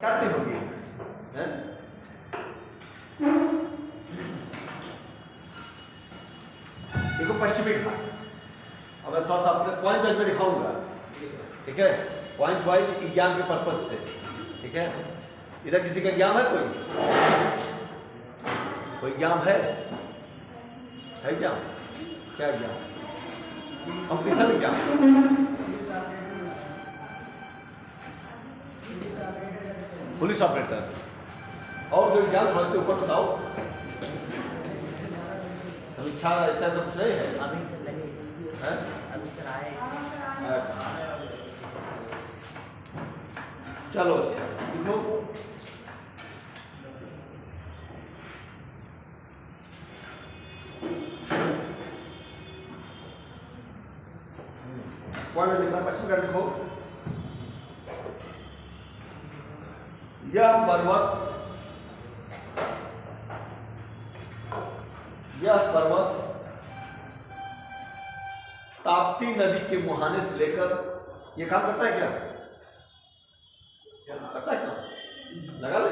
काटनी होगी है? देखो पश्चिमी घाट, अब मैं थोड़ा सा अपने पॉइंट वाइज में दिखाऊंगा, ठीक है, पॉइंट वाइज एग्जाम के पर्पज से, ठीक है। इधर किसी का एग्जाम है? कोई एग्जाम है एग्जाम? क्या exam? Competition exam, police operator, और जो एग्जाम थोड़ा से ऊपर बताओ। समीक्षा ऐसा तो कुछ नहीं है अभी चलाए। चलो अच्छा लिखो। पॉइंट लिखना, पश्चिम घाट लिखो। यह पर्वत ताप्ती नदी के मुहाने से लेकर, ये काम करता है क्या? करता है क्या? लगा ले,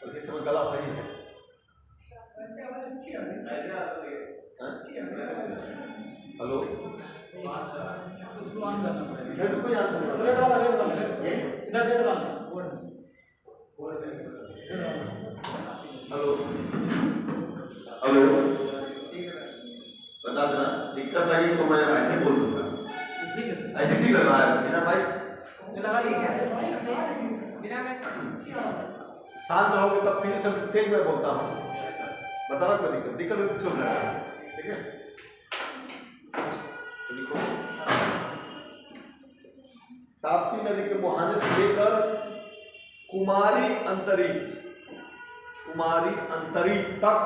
उसी समय गला सही है। हेलो, इधर कोई हेलो हेलो, बता देना दिक्कत आई तो मैं ऐसे बोल दूंगा। ठीक है सर, ऐसे ठीक लग रहा है बिना भाई? शांत रहोगे तब फिर तेज में बोलता हूँ, बताना कोई दिक्कत क्यों लग रहा है, ठीक है। तो लिखो, ताप्ती नदी के मुहाने से लेकर कुमारी अंतरी तक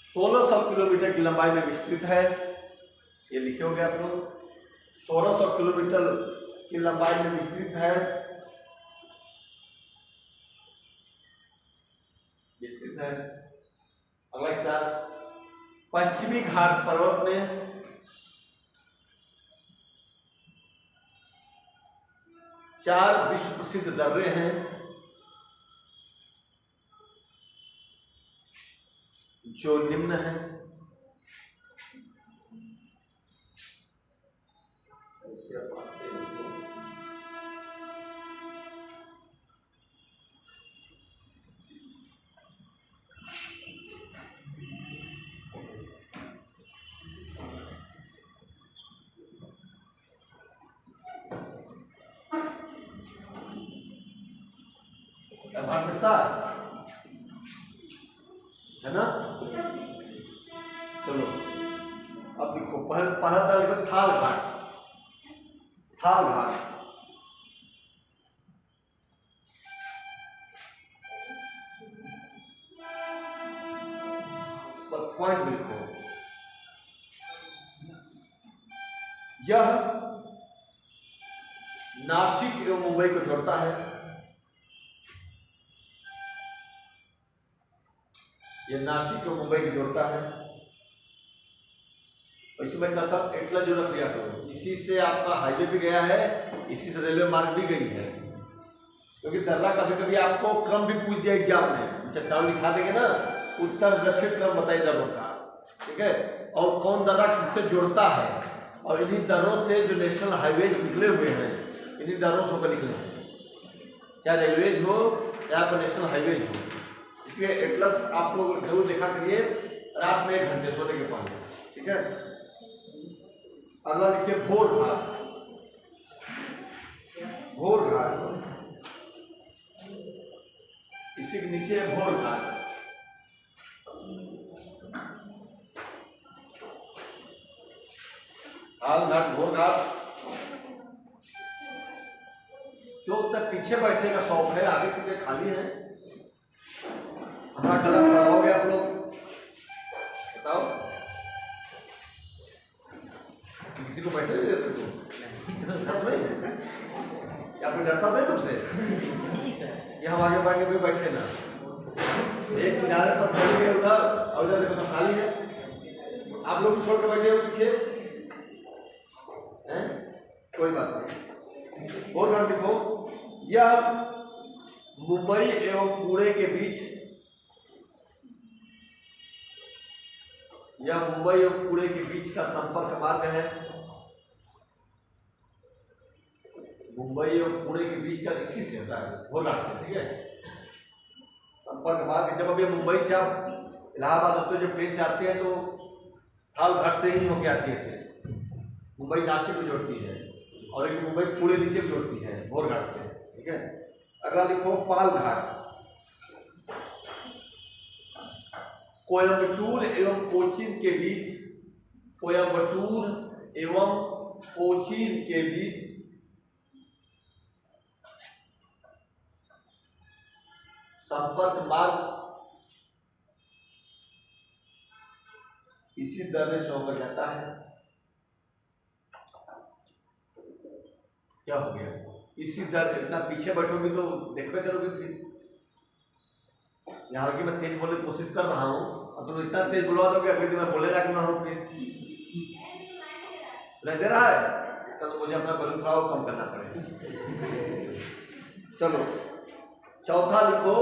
1600 किलोमीटर की लंबाई में विस्तृत है। ये लिखे होंगे आप लोग, 1600 किलोमीटर की लंबाई में विस्तृत है, अगला स्टार। पश्चिमी घाट पर्वत में 4 विश्व प्रसिद्ध दर्रे हैं, जो निम्न हैं। है ना? चलो अब लिखो, पहला लिखो थाल घाट। पर पॉइंट लिखो, यह नासिक एवं मुंबई को जोड़ता है। यह नासिक और मुंबई को जोड़ता है। वैसे मैं कहता हूँ एटला जो रख लिया करो, इसी से आपका हाईवे भी गया है, इसी से रेलवे मार्ग भी गई है। क्योंकि दर्रा कभी कभी आपको क्रम भी पूछ दिया एग्जाम में, चारों लिखा देंगे ना, उत्तर दक्षिण क्रम बताइए दर्रों का, ठीक है, और कौन दर्रा किससे जोड़ता है, और इन्हीं दर्रों से जो नेशनल हाईवे निकले हुए हैं, इन्हीं दर्रों से होकर निकले हैं, चाहे रेलवेज हो चाहे आपका नेशनल हाईवे हो। इसलिए एटलस आप लोग जरूर देखा करिए रात में 1 घंटे सोने के पहले, ठीक है। अगला लिखिए भोर घाट, इसी के नीचे भोर घाट। भोर घाट जो तक पीछे बैठने का शौक है, आगे से खाली है। हमारा गला पढ़ाओगे आप लोग, बताओ किसी को बैठने नहीं देते तुम? सब नहीं है या फिर डरता नहीं तुमसे? ये हम आगे बढ़ के कोई बैठे ना, एक किनारे सब बैठे उधर, और उधर देखो सब खाली है। आप लोग भी छोड़ के बैठे हो पीछे हैं? कोई बात नहीं। और घाट लिखो, यह मुंबई एवं पुणे के बीच, यह मुंबई और पुणे के बीच का संपर्क मार्ग है। मुंबई और पुणे के बीच का इसी से होता है घोरघाट से, ठीक है। संपर्क मार्ग, जब अभी मुंबई से आप इलाहाबाद होते हो, जब ट्रेन से आते हैं तो थाल घाट से ही होके आती है ट्रेन। मुंबई नासिक को जोड़ती है और एक मुंबई पुणे नीचे को जोड़ती है घोरघाट से, ठीक है। अगला लिखो पाल घाट। कोयम्बटूर एवं कोचीन के बीच, कोयम्बटूर एवं कोचीन के बीच संपर्क मार्ग इसी दर्रे से होकर जाता है। क्या हो गया? इसी दर, इतना पीछे बैठोगे तो देखबे करोगे फिर। यहाँ की मैं तेज बोलने की कोशिश कर रहा हूँ, अब तुम इतना तेज बुलवा दोगे अगले दिन मैं बोलने लायक ना हो फिर। नहीं दे रहा है तो मुझे अपना बलून थोड़ा कम करना पड़ेगा। चलो चौथा लिखो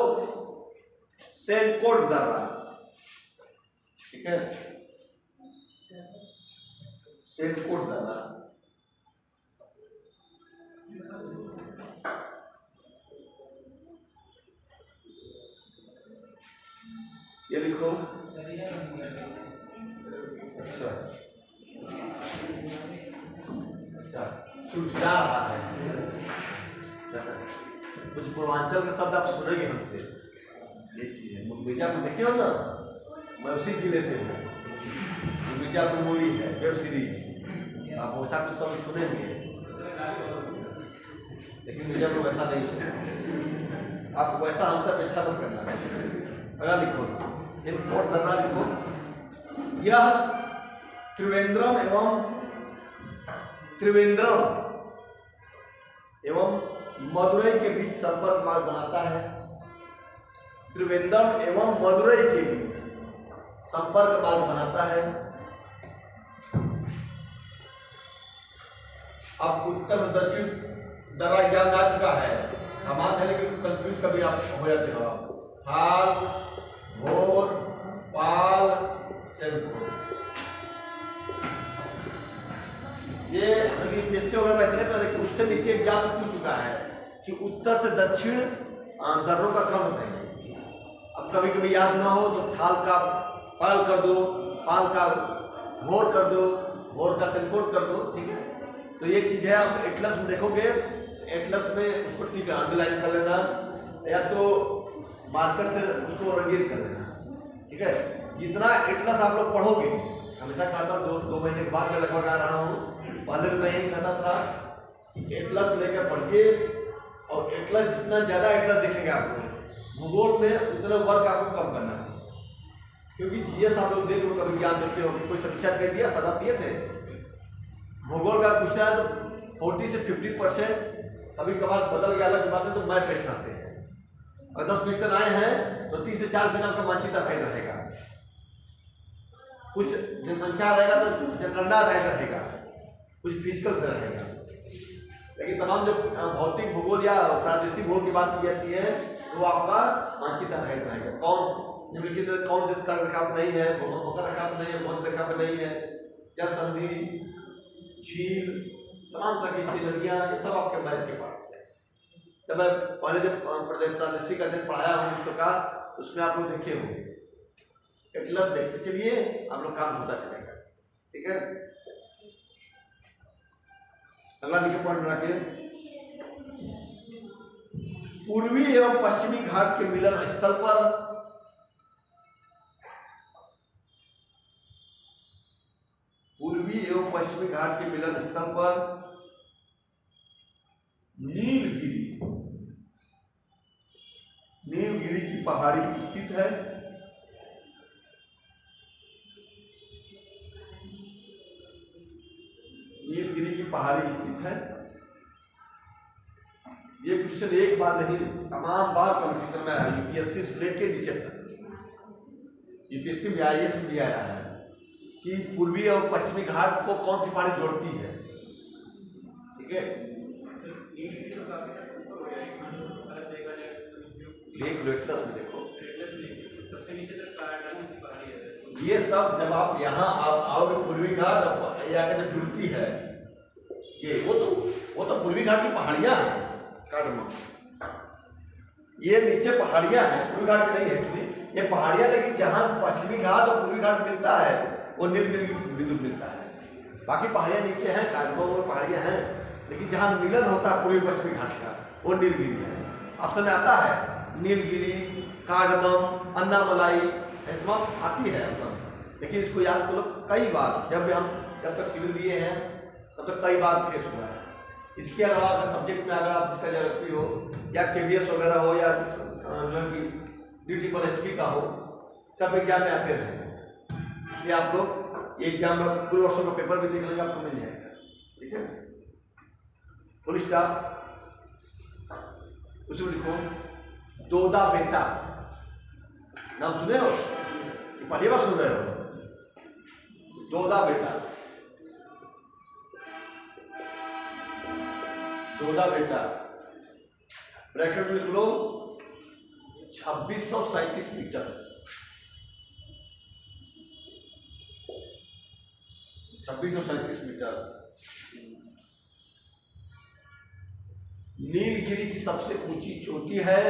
सेनकोट दर्रा, ठीक है। सेनकोट दर्रा, ये लिखो। अच्छा अच्छा, चुचला रहा है। कुछ पूर्वांचल के शब्द आप सुनेंगे हमसे, ये चीज है। मिर्जापुर देखे हो ना, मैं उसी जिले से हूँ। मिर्जापुर मूली है वेब सीरीज, आप वैसा कुछ शब्द सुनेंगे, लेकिन मिर्जापुर वैसा नहीं सुने। आप वैसा हमसे अपेक्षा मत करना। अगला लिखो सेनकोट दर्रा लिखो। यह त्रिवेंद्रम एवं मदुरई के बीच संपर्क मार्ग बनाता है। त्रिवेंद्रम एवं मदुरई के बीच संपर्क मार्ग बनाता है। अब उत्तर से दक्षिण दर्रा ज्ञान आ चुका है, सामान्य है, लेकिन कंफ्यूज कभी आप हो जाते हो। थाल, घोर, पाल, सेनकोट, ये यूपीएससी वगैरह में ऐसे नहीं पता, लेकिन उससे नीचे एग्जाम पूछ चुका है कि उत्तर से दक्षिण दर्रों का क्रम बताइए। अब कभी कभी याद ना हो तो थाल का पाल कर दो, पाल का घोर कर दो, घोर का सेनकोट कर दो, ठीक है। तो ये चीज है। आप एटलस में देखोगे, एटलस में उसको ठीक है अंडरलाइन कर लेना, या तो मार्कर से उसको रंगीन कर लेना, ठीक है। जितना एटलस आप लोग पढ़ोगे, हमेशा कहता हूँ 2 महीने के बाद मैं लगभग आ रहा हूँ, पहले मैं यही कहता था कि एटलस लेकर पढ़िए, और एटलस जितना ज्यादा एटलस देखेंगे आपको, भूगोल में उतना वर्क आपको कम करना है। क्योंकि जीएस आप लोग देख लो, कभी ज्ञान देते हो, कोई समीक्षा कर दिया, सदा दिए थे। भूगोल का क्वेश्चन 40 से 50% कभी कभार बदल गया, अलग बात है, तो मैं प्रश्न आते हैं। अगर 10 क्वेश्चन आए हैं तो 3 से 4 दिन आपका मानचित्र आधारित रहेगा, कुछ जनसंख्या रहेगा तो जनगणना आधारित रहेगा, कुछ फिजिकल से रहेगा। लेकिन तमाम जो भौतिक भूगोल या प्रादेशिक भूगोल की बात की जाती है तो आपका मानचित्र आधारित रहेगा। कौन निम्नलिखित कौन देश का रेखा पर नहीं है, भूमध्य रेखा पर नहीं है, मध्य रेखा पर नहीं है, जल संधि, झील, तमाम तरह की नदियां, ये सब आपके मैथ के पास है। जब मैं पहले जब प्रादेशिक अध्ययन पढ़ाया हूँ विश्व का, उसमें आप लोग देखे होंगे, एटलस देखते चलिए, आप लोग काम होता चलेगा, ठीक है। अगला लिखे पॉइंट रखिए, पूर्वी एवं पश्चिमी घाट के मिलन स्थल पर पूर्वी एवं पश्चिमी घाट के मिलन स्थल पर नीलगिरी की पहाड़ी स्थित है। नीलगिरी की पहाड़ी स्थित है। ये क्वेश्चन एक बार नहीं, तमाम बार कंपटीशन में आया, यूपीएससी से लेके नीचे तक। यूपीएससी में आईएएस में भी आया है कि पूर्वी और पश्चिमी घाट को कौन सी पहाड़ी जोड़ती है, ठीक ठीक है। देख लो एटलस में देखो, ये सब जब आप यहाँ आओगे पूर्वी घाट या जब जुड़ती है ये वो तो पूर्वी घाट की पहाड़ियाँ हैं काडमम। ये नीचे पहाड़ियाँ हैं, पूर्वी घाट नहीं है ये पहाड़ियाँ, लेकिन जहाँ पश्चिमी घाट और पूर्वी घाट मिलता है वो नीलगिरी बिंदु मिलता है। बाकी पहाड़ियाँ नीचे हैं, काडमम में पहाड़ियाँ हैं, लेकिन जहाँ मिलन होता है पूर्वी पश्चिमी घाट का वो नीलगिरी है। ऑप्शन में आता है नीलगिरी, काडमम, अन्नामलाई, तमाम आती है मतलब, लेकिन इसको याद करो कई बार, जब तक सिविल दिए हैं तब तक कई बार फेस हुआ है। इसके अलावा अगर सब्जेक्ट में अगर आप इसका ज्योग्राफी हो या केबीएस वगैरह हो या जो है कि DSP का हो, सब एग्जाम में आते रहे, इसलिए आप लोग ये एग्जाम में पूरे वर्षों का पेपर भी देख लेंगे, आपको मिल जाएगा। ठीक है, फुल स्टॉप। उसमें लिखो दोदा बेटा, नाम सुने हो, पहली बार सुन रहे हो? दोदा बेटा, दोदा बेटा ब्रैकेट में लिख लो 2637 मीटर, 2637 मीटर। नीलगिरी की सबसे ऊंची चोटी है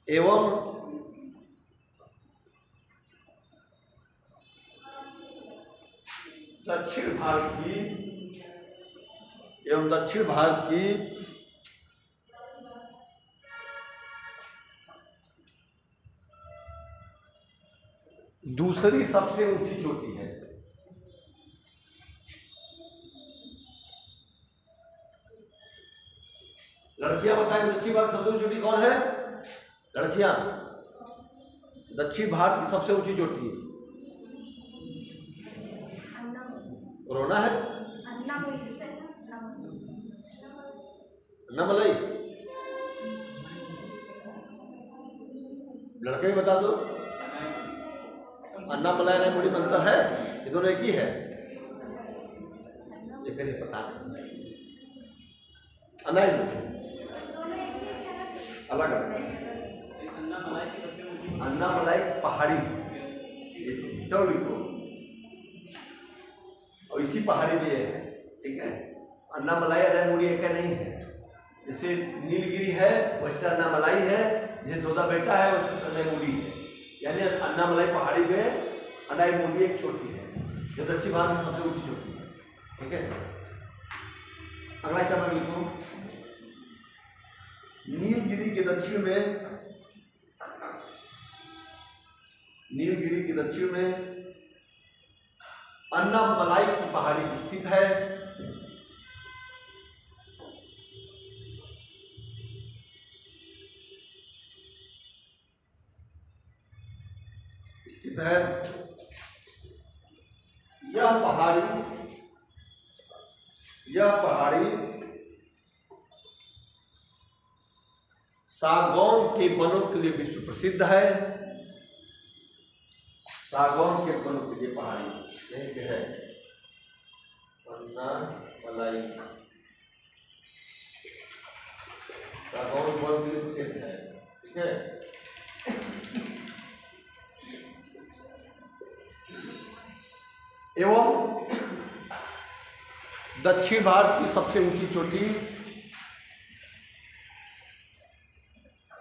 एवं दक्षिण भारत की दूसरी सबसे ऊंची चोटी है। लड़कियां बताएं दक्षिण भारत की सबसे ऊंची चोटी कौन है? लड़कियां, दक्षिण भारत की सबसे ऊंची चोटी कोरोना है, अन्नामलाई। लड़के भी बता दो, अन्नामलाई अन्नामुडी में अंतर है? ये दोनों एक ही है, ये कहीं पता नहीं। अन्नामुडी अलग अलग, अन्नामलाई पहाड़ी, चलो लिखो, और इसी पहाड़ी में है। ठीक है, अन्नामलाई अन्नामुडी एक नहीं है, जैसे नीलगिरी है वैसे अन्नामलाई है, जैसे दोदा बेटा है वैसे अन्नामुडी है, यानी अन्नामलाई पहाड़ी में अन्नामुडी एक चोटी है जो दक्षिण भारत में सबसे ऊंची चोटी है। ठीक है, अगला स्टेप लिखो नीलगिरी के दक्षिण में अन्नामलाई की पहाड़ी स्थित है। यह पहाड़ी सागौन के वनों के लिए विश्व प्रसिद्ध है। सागौन के वनों के लिए पहाड़ी यहीं पे है, अन्नामलाई सागौन वन के लिए प्रसिद्ध है। ठीक है, एवं दक्षिण भारत की सबसे ऊंची चोटी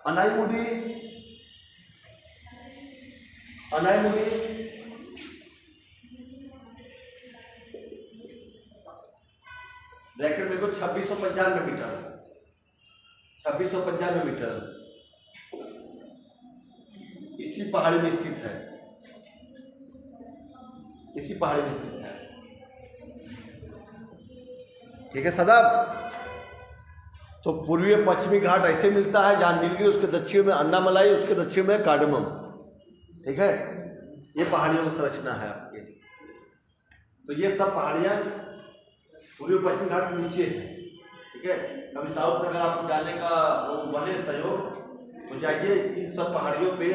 अन्नामुडी ब्रैकेट में को 2695 मीटर, 2695 मीटर इसी पहाड़ी में स्थित है, इसी पहाड़ी में स्थित है। ठीक है सदाब, तो पूर्वी पश्चिमी घाट ऐसे मिलता है, जहाँ नीलगिरी उसके दक्षिण में अन्नामलाई, उसके दक्षिण में काडमम। ठीक है, ये पहाड़ियों की संरचना है आपके। तो ये सब पहाड़ियाँ पूर्वी पश्चिमी घाट के नीचे है। ठीक है, अभी साउथ में अगर आपको जाने का वो बने सहयोग तो जाइए, इन सब पहाड़ियों पे,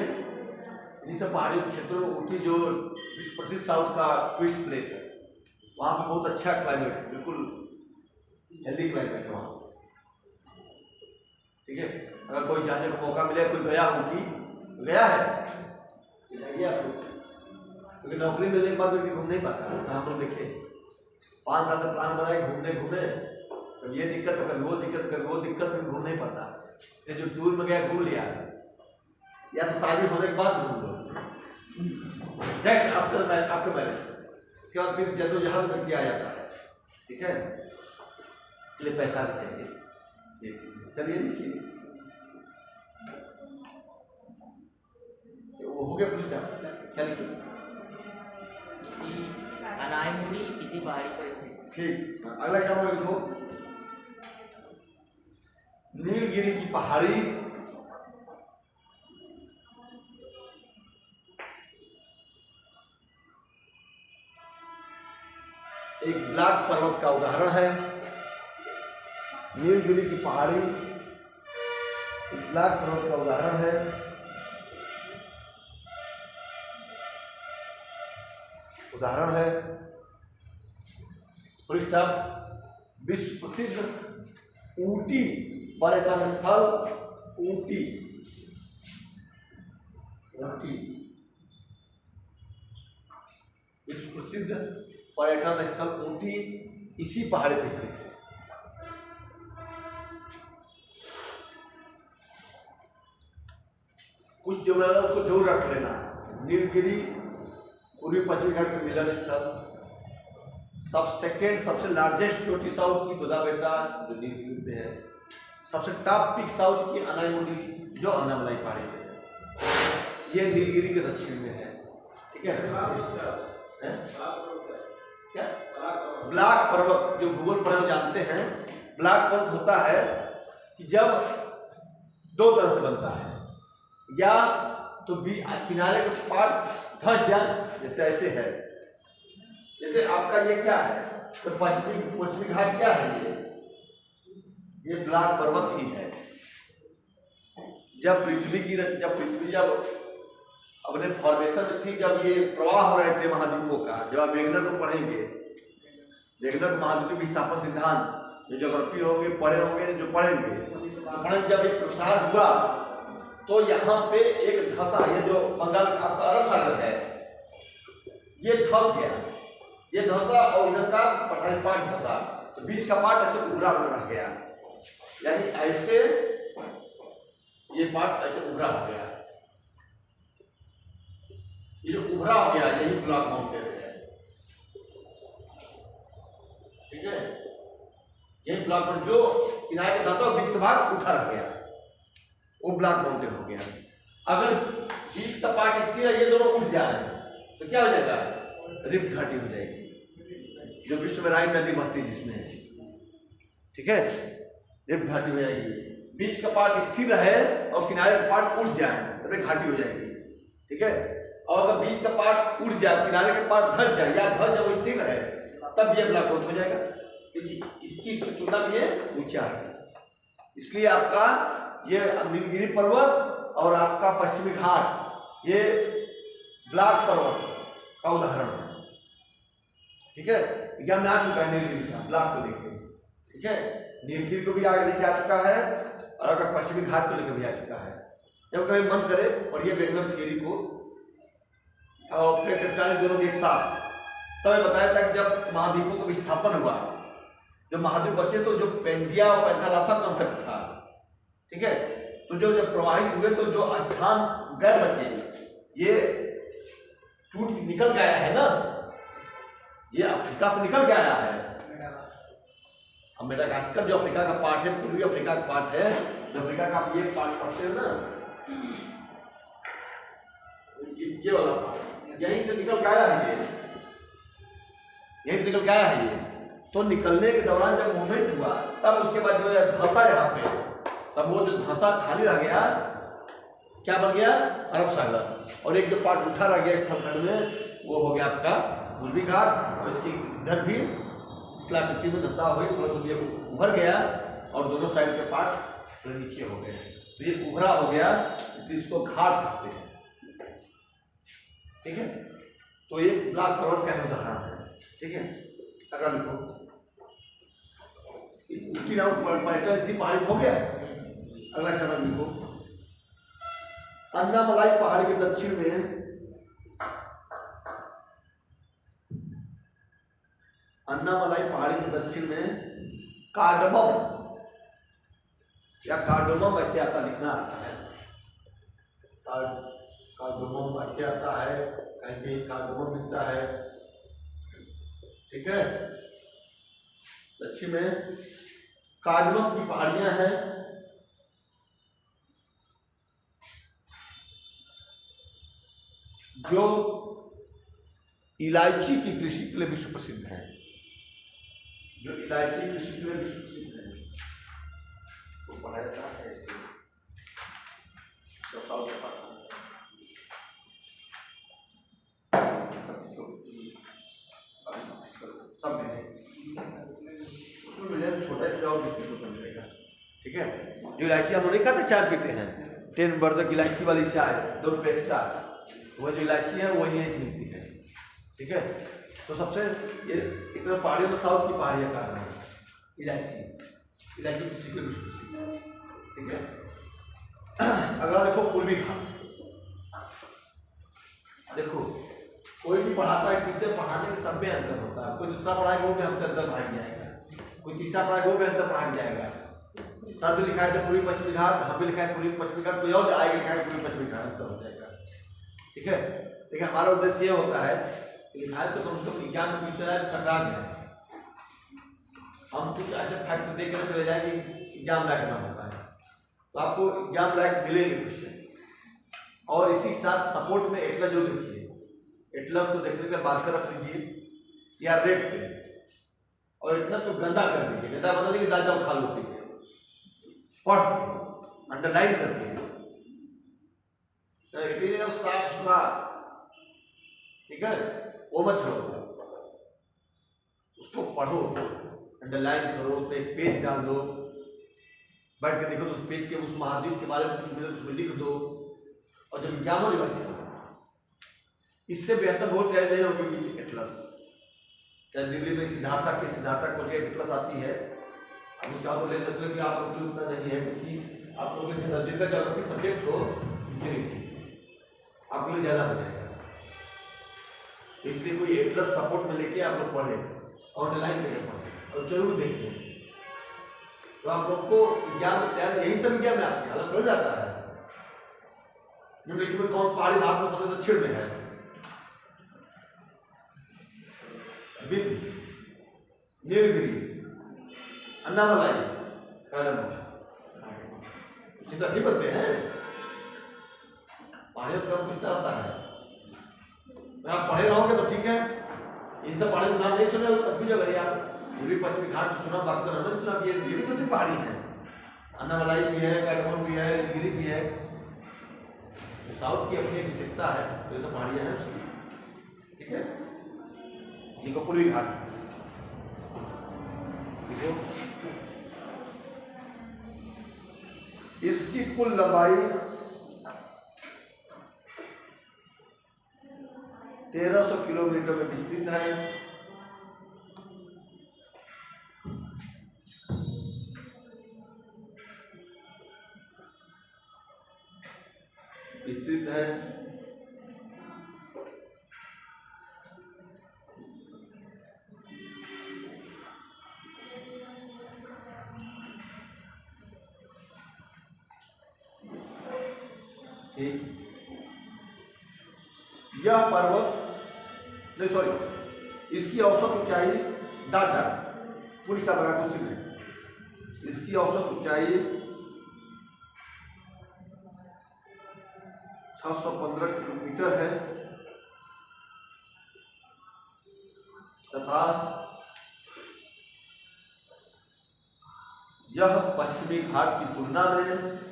इन सब पहाड़ी क्षेत्रों में ऊटी जो विश्व प्रसिद्ध साउथ का टूरिस्ट प्लेस है। वहाँ पे बहुत अच्छा क्लाइमेट है, बिल्कुल हेल्दी क्लाइमेट है वहाँ। ठीक है, अगर कोई जाने का मौका मिले, कोई गया ऊटी गया है बताइए आपको, क्योंकि नौकरी मिलने के बाद व्यक्ति घूम नहीं पाता। हम लोग देखे 5 साल तक प्लान बनाए घूमने कभी ये दिक्कत, कभी वो दिक्कत, कभी वो दिक्कत, फिर घूम नहीं पाता। ये जो टूर में गया घूम लिया, या तो शादी होने के बाद घूम लो, आफ्टर मैरिज, उसके बाद फिर जद्दोजहद व्यक्ति आ जाता है। ठीक है, इसलिए पैसा भी चाहिए, ये चीज। चलिए देखिए, वो हो गया पूछना क्या लिखिए, अनायमुड़ी इसी पहाड़ी पर स्थित। ठीक, अगला क्या बोले लिखो, नीलगिरी की पहाड़ी एक ब्लैक पर्वत का उदाहरण है। नीलगिरी की पहाड़ी एक ब्लैक पर्वत का उदाहरण है। Full stop. विश्व प्रसिद्ध ऊटी पर्यटन स्थल, ऊटी विश्व प्रसिद्ध पर्यटन स्थल ऊटी इसी पहाड़ी पर स्थित है। कुछ जो मैं उसको जरूर रख लेना, नीलगिरी पूर्वी पश्चिमी घाट के मिलन स्थल, सबसे लार्जेस्ट चोटी साउथ की दुधा बेटा जो नीलगिरी पे है, सबसे टॉप पीक साउथ की अनायमुड़ी जो अन्नामलाई पहाड़ी पे है, ये नीलगिरी के दक्षिण में है। ठीक है, क्या ब्लैक पर्वत जो भूगोल पढ़े में जानते हैं, ब्लैक पर्वत होता है कि जब दो तरह से बनता है, या तो किनारे के पार्ट धंस जाए, जैसे ऐसे है, जैसे आपका ये क्या है, तो पश्चिमी घाट क्या है, ये ब्लैक पर्वत ही है। जब पृथ्वी अपने फॉर्मेशन में थी, जब ये प्रवाह हो रहे थे महाद्वीपों का, जब आप वेगनर को पढ़ेंगे, वेगनर महाद्वीप विस्थापन सिद्धांत जो ज्योग्राफी होंगे पढ़े होंगे, जो पढ़ेंगे तो पढ़ेंगे, जब ये प्रसार हुआ तो यहाँ पे एक धसा, ये जो बंगाल आपका अरब सागर है, ये धस गया, ये धसा, और इधर का पठानी पार्ट धसा, तो बीच का पार्ट ऐसे उभरा रह गया, यानी ऐसे ये पार्ट ऐसे उभरा हो गया। ये जो उभरा हो गया यही ब्लैक माउंटेन है। ठीक है, यही ब्लैक माउंटेन जो किनारे का धसा और बीच का भाग उठा रह गया, वो ब्लैक माउंटेन हो गया। अगर बीच का पार्ट स्थिर है, ये दोनों उठ जाए तो क्या हो जाएगा, रिफ्ट घाटी हो जाएगी, जो विश्व में राइन नदी बहती है जिसमें। ठीक है, रिफ्ट घाटी हो जाएगी। बीच का पार्ट स्थिर रहे और किनारे का पार्ट उठ जाए तब एक घाटी हो जाएगी। ठीक है, और अगर बीच का पार्ट उठ जाए, किनारे के पार्ट धस जाए, या धस जब स्थिर रहे, तब ये ब्लैक आउट हो जाएगा, क्योंकि इसकी तुलना में ये ऊंचा है। इसलिए आपका ये नीलगिरी पर्वत और आपका पश्चिमी घाट ये ब्लैक पर्वत का उदाहरण है। ठीक है, एग्जाम में आ चुका है नीलगिरी का, ब्लैक को लेकर। ठीक है, नीलगिरी को भी आगे लेके आ चुका है और आपका पश्चिमी घाट को लेकर भी आ चुका है। जब कभी मन करे पढ़िए वेगनर थ्योरी को और प्लेट टेक्टोनिक दोनों एक साथ, तब बताया था कि जब महाद्वीपों का विस्थापन हुआ, जब महाद्वीप बचे तो जो पेंजिया और पेंथालासा कॉन्सेप्ट था। ठीक है, तो जो जब प्रवाहित हुए तो जो स्थान गए बचे, ये टूट निकल के आया है ना, ये अफ्रीका से निकल के आया है। अब मेडागास्कर जो अफ्रीका का पार्ट है, पूर्वी अफ्रीका का पार्ट है, जो अफ्रीका का आप ये पार्ट पढ़ते हो ना, ये वाला पार्ट यहीं से निकल के आया है, यहीं से निकल के आया है ये। तो निकलने के दौरान जब मूवमेंट हुआ, तब उसके बाद जो है धंसा यहाँ पे, तब वो जो धंसा खाली रह गया, क्या बन गया, अरब सागर, और एक जो पार्ट उठा रह गया स्थलखंड में, वो हो गया आपका पूर्वी घाट। और इसकी इधर भी कलाकृति में धंसा हुई, तो ये उभर गया और दोनों साइड के पार्ट नीचे हो गए, तो ये उभरा हो गया, इसलिए इसको घाट कहते हैं। ठीक है, तो ये ब्लैक पर्वत का उदाहरण है। ठीक है, अगला लिखो ऊटी नाउ पहाड़ी हो गया। अगला शब्द लिखो अन्नामलाई पहाड़ी के दक्षिण में अन्नामलाई पहाड़ी के दक्षिण में कार्डमम या कार्डमम ऐसे आता लिखना आता है। कार्डमम ऐसे आता है, कहीं कहीं कार्डमम मिलता है। ठीक है, दक्षिण में कार्डमम की पहाड़ियां हैं जो इलायची की कृषि के लिए विश्व प्रसिद्ध है। जो इलायची कृषि के लिए विश्व प्रसिद्ध है तो पढ़ाया जाता है ऐसे तो साउथ सब दे उसमें मिले छोटा सा और तो मिलेगा। ठीक है, जो इलायची हम नहीं खाते, चाय पीते हैं 10 बर्द इलायची वाली चाय 2 रुपये एक्स्ट्रा, वो जो इलायची है वही मिलती है। ठीक है, तो सबसे ये इतना पहाड़ियों में साउथ की पहाड़ियाँ का है इलायची कृषि के विश्व प्रसिद्ध है। ठीक है, अगर देखो पूर्वी घाट, देखो कोई भी पढ़ाता है, टीचर पढ़ाने के सब में अंतर होता है। कोई दूसरा पढ़ाएगा वो भी हमसे अंतर भाग जाएगा, कोई तीसरा पढ़ाएगा वो भी अंतर भाग जाएगा। सर भी लिखा है पूर्वी पश्चिमी घाट, हम भी लिखा है पूर्वी पश्चिमी घाट, कोई और आएगा लिखा है पूर्वी पश्चिमी घाट, अंतर हो जाएगा। ठीक है, लेकिन हमारा उद्देश्य ये होता है कि लिखा है तो कम से कम विज्ञान में कुछ चला टकरा जाए, हम कुछ ऐसे फैक्ट देख कर चले जाए कि एग्जाम लायक ना होता है, तो आपको एग्जाम लायक मिलेंगे क्वेश्चन। और इसी के साथ सपोर्ट में एटलस जो लिखिए, एटलस को देखने के बाद रख लीजिए या रेड पे, और एटलस को गंदा कर दीजिए। गंदा मतलब कि दाल चावल खा लो, पढ़ के अंडरलाइन करके एकदम साफ सुथरा। ठीक है, वो मत छोड़ो, उसको पढ़ो, अंडरलाइन करो, उसमें एक पेज डाल दो, बैठ के देखो तो उस पेज के उस महाद्वीप के बारे में कुछ मिले तो उसमें लिख दो, और जब एग्जाम रिवाइज करो। इससे बेहतर बहुत तैयारी नहीं होगी एटलस। क्या दिल्ली में सिद्धार्था को एटलस आती है, अब उसका आप ले सकते हो कि आप लोग उतना नहीं है, क्योंकि आप लोग नजदीक का ज्योग्राफी सब्जेक्ट हो आपके लिए ज्यादा हो जाएगा। इसलिए कोई एटलस सपोर्ट में लेके आप लोग पढ़े, ऑनलाइन लेके पढ़े और जरूर देखिए, तो आप लोग को एग्जाम में तैयार यही सब एग्जाम में आती है, अलग हो जाता है। निम्नलिखित में कौन पहाड़ी भारत में सबसे दक्षिण में है? विंध्य, नीलगिरी, अन्नामलाई, चित्र ही बनते हैं। पहाड़ियों का पूछता रहता है, आप पढ़े रहोगे तो ठीक है, इन सब पहाड़ियों का नाम नहीं सुने तब भी अगर यार पूर्वी पश्चिमी घाट सुना, बाकी तो नहीं सुना कि ये भी पहाड़ी है। अन्नामलाई भी है, कैटमोन भी है, नीलगिरी भी है, तो साउथ की अपनी विशेषता है, तो ये तो पहाड़ियाँ हैं उसकी। ठीक है, इनको पूर्वी घाट इसकी कुल लंबाई 1300 किलोमीटर में विस्तृत है। ठीक, यह पर्वत नहीं सॉरी, इसकी औसत ऊंचाई पूरी स्टाफ लगा कुछ में, इसकी औसत ऊंचाई 615 किलोमीटर है तथा यह पश्चिमी घाट की तुलना में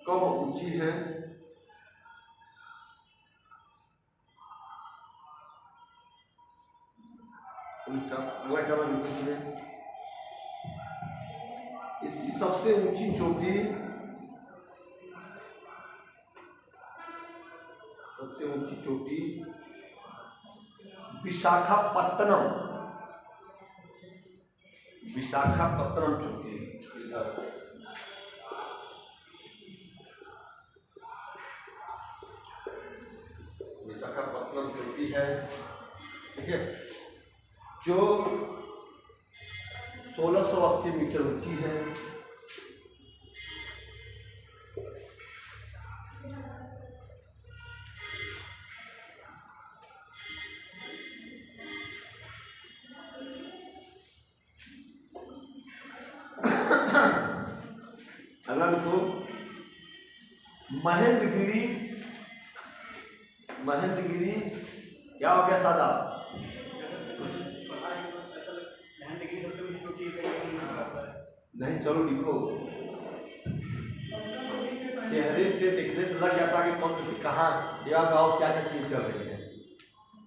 कम ऊंची है। अगला क्या है, इसकी सबसे ऊंची चोटी सबसे ऊंची चोटी विशाखापत्तनम, विशाखापत्तनम चोटी इधर। विशाखापत्तनम चोटी है, ठीक है, जो 1680 मीटर ऊंची है। अगला लिखो महेंद्रगिरी, महेंद्रगिरी क्या हो गया सादा? नहीं, चलो लिखो, चेहरे से देखने से लग जाता है कि कौन सी कहाँ दिमाग गाँव क्या क्या चीज चल रही है।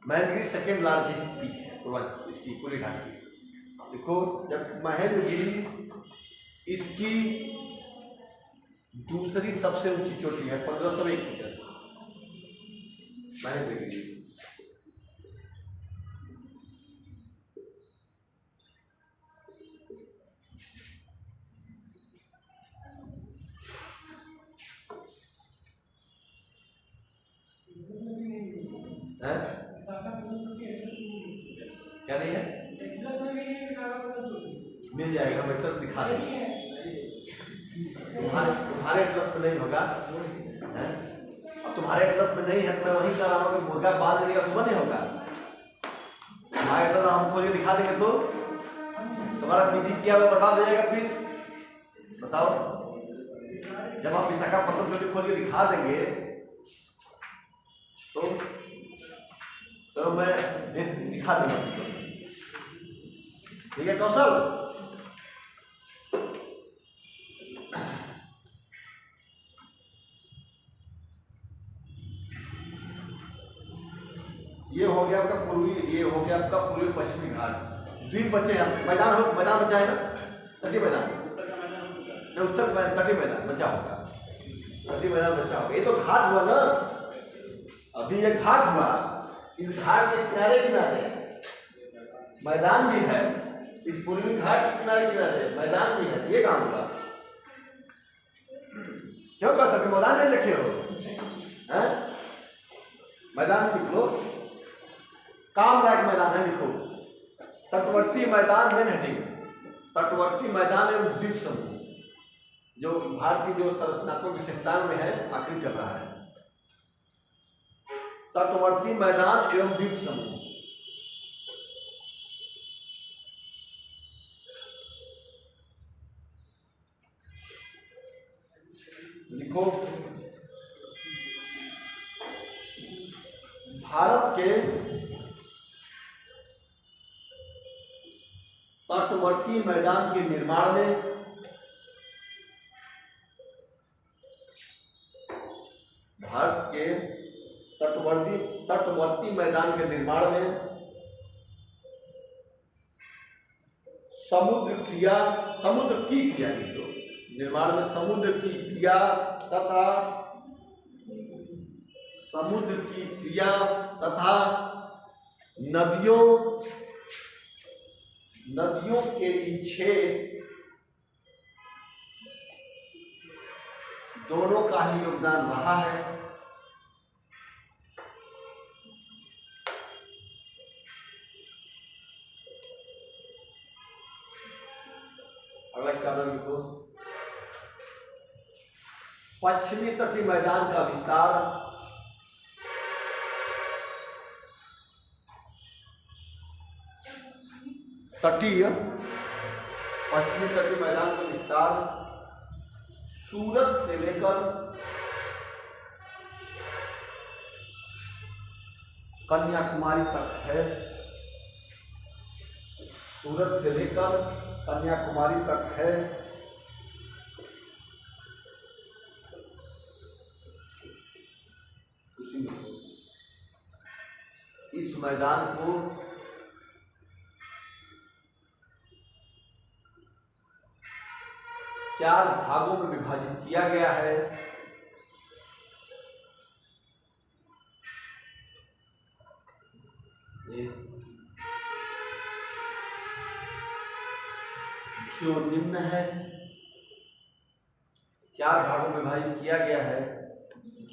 महेंद्रगिरी सेकेंड लार्जेस्ट पीक है इसकी पूरी घाटी। देखो, जब महेंद्रगिरी इसकी दूसरी सबसे ऊंची चोटी है, 1501 मीटर महेंद्रगिरी। क्या नहीं है? मिल जाएगा, मैं दिखा देंगे। तुम्हारे एटलस में नहीं होगा, अब तुम्हारे एटलस में नहीं है तो मैं वहीं कर रहा हूँ कि मुर्गा बांध देने का सुबह नहीं होगा। तुम्हारे एटलस हम खोल के दिखा देंगे तो तुम्हारा विधि किया हुआ बर्बाद हो जाएगा। फिर बताओ, जब हम विशाखापत्तनम चोटी खोल के दिखा देंगे तो मैं दिखा दूंगा, ठीक है कौशल? ये हो गया आपका पूर्वी, ये हो गया आपका पूर्वी पश्चिमी घाट। द्वीप बचे हैं, मैदान बचा है ना, तटीय मैदान, उत्तर तटीय मैदान बचा होगा, तटीय मैदान बचा होगा। ये तो घाट हुआ ना, अभी ये घाट हुआ, इस घाट के किनारे किनारे मैदान भी है, इस पूर्वी घाट के किनारे किनारे मैदान भी है। ये काम हुआ, क्यों कर सकते? मैदान नहीं लिखे हो, मैदान लिख लो, काम लायक मैदान है लिखो। तटवर्ती मैदान में हेडिंग, तटवर्ती मैदान एवं द्वीप समूह, जो भारत की जो संरचनात्मक विशेषताओं में है आखिरी चल रहा है। तटवर्ती मैदान एवं द्वीप समूह, लिखो भारत के तटवर्ती मैदान के निर्माण में भारत के तटवर्ती मैदान के निर्माण में समुद्र की क्रिया की, तो निर्माण में समुद्र की क्रिया तथा नदियों के निक्षेप दोनों का ही योगदान रहा है। अगला स्टार लिखो पश्चिमी तटीय मैदान का विस्तार पश्चिमी तटीय मैदान का विस्तार सूरत से लेकर कन्याकुमारी तक है। सूरत से लेकर कन्याकुमारी तक है। इस मैदान को चार भागों में विभाजित किया गया है। ये जो निम्न है 4 भागों में विभाजित किया गया है।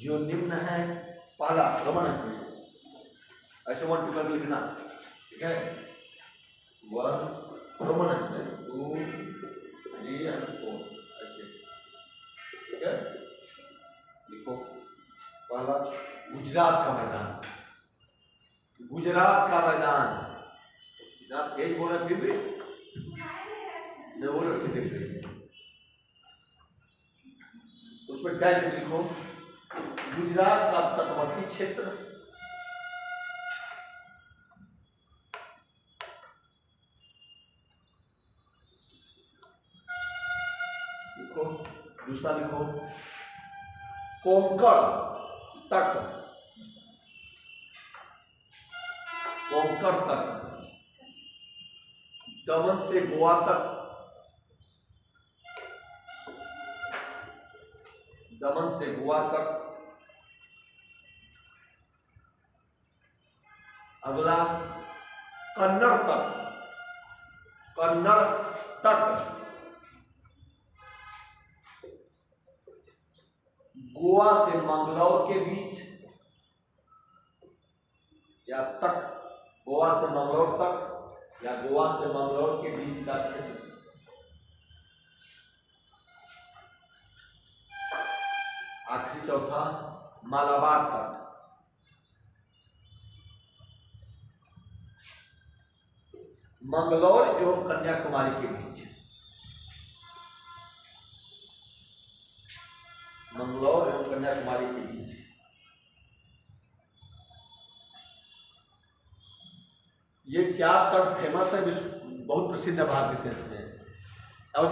जो निम्न है पहला रोमन अंक ऐसे 1 2 करके लिखना, ठीक है। 1 रोमन अंक में 2 3 और 4 ऐसे, ठीक है। लिखो पहला गुजरात का मैदान, गुजरात का मैदान। आप तेज बोल रहे फिर भी नहीं बोल रहे, देख रही है उसमें डैश लिखो। गुजरात का तटवर्ती क्षेत्र, लिखो। दूसरा लिखो कोंकण तट, कोंकण तट दमन से गोवा तक, दमन से गोवा तक। अगला कन्नड़ तट, कन्नड़ तट गोवा से मंगलौर के बीच या तक, गोवा से मंगलौर तक या गोवा से मंगलौर के बीच का क्षेत्र। आखिरी चौथा मालाबार तट, मंगलौर एवं कन्याकुमारी के बीच, मंगलौर एवं कन्याकुमारी के बीच। ये 4 तट फेमस है, बहुत प्रसिद्ध है भारत के क्षेत्र में। और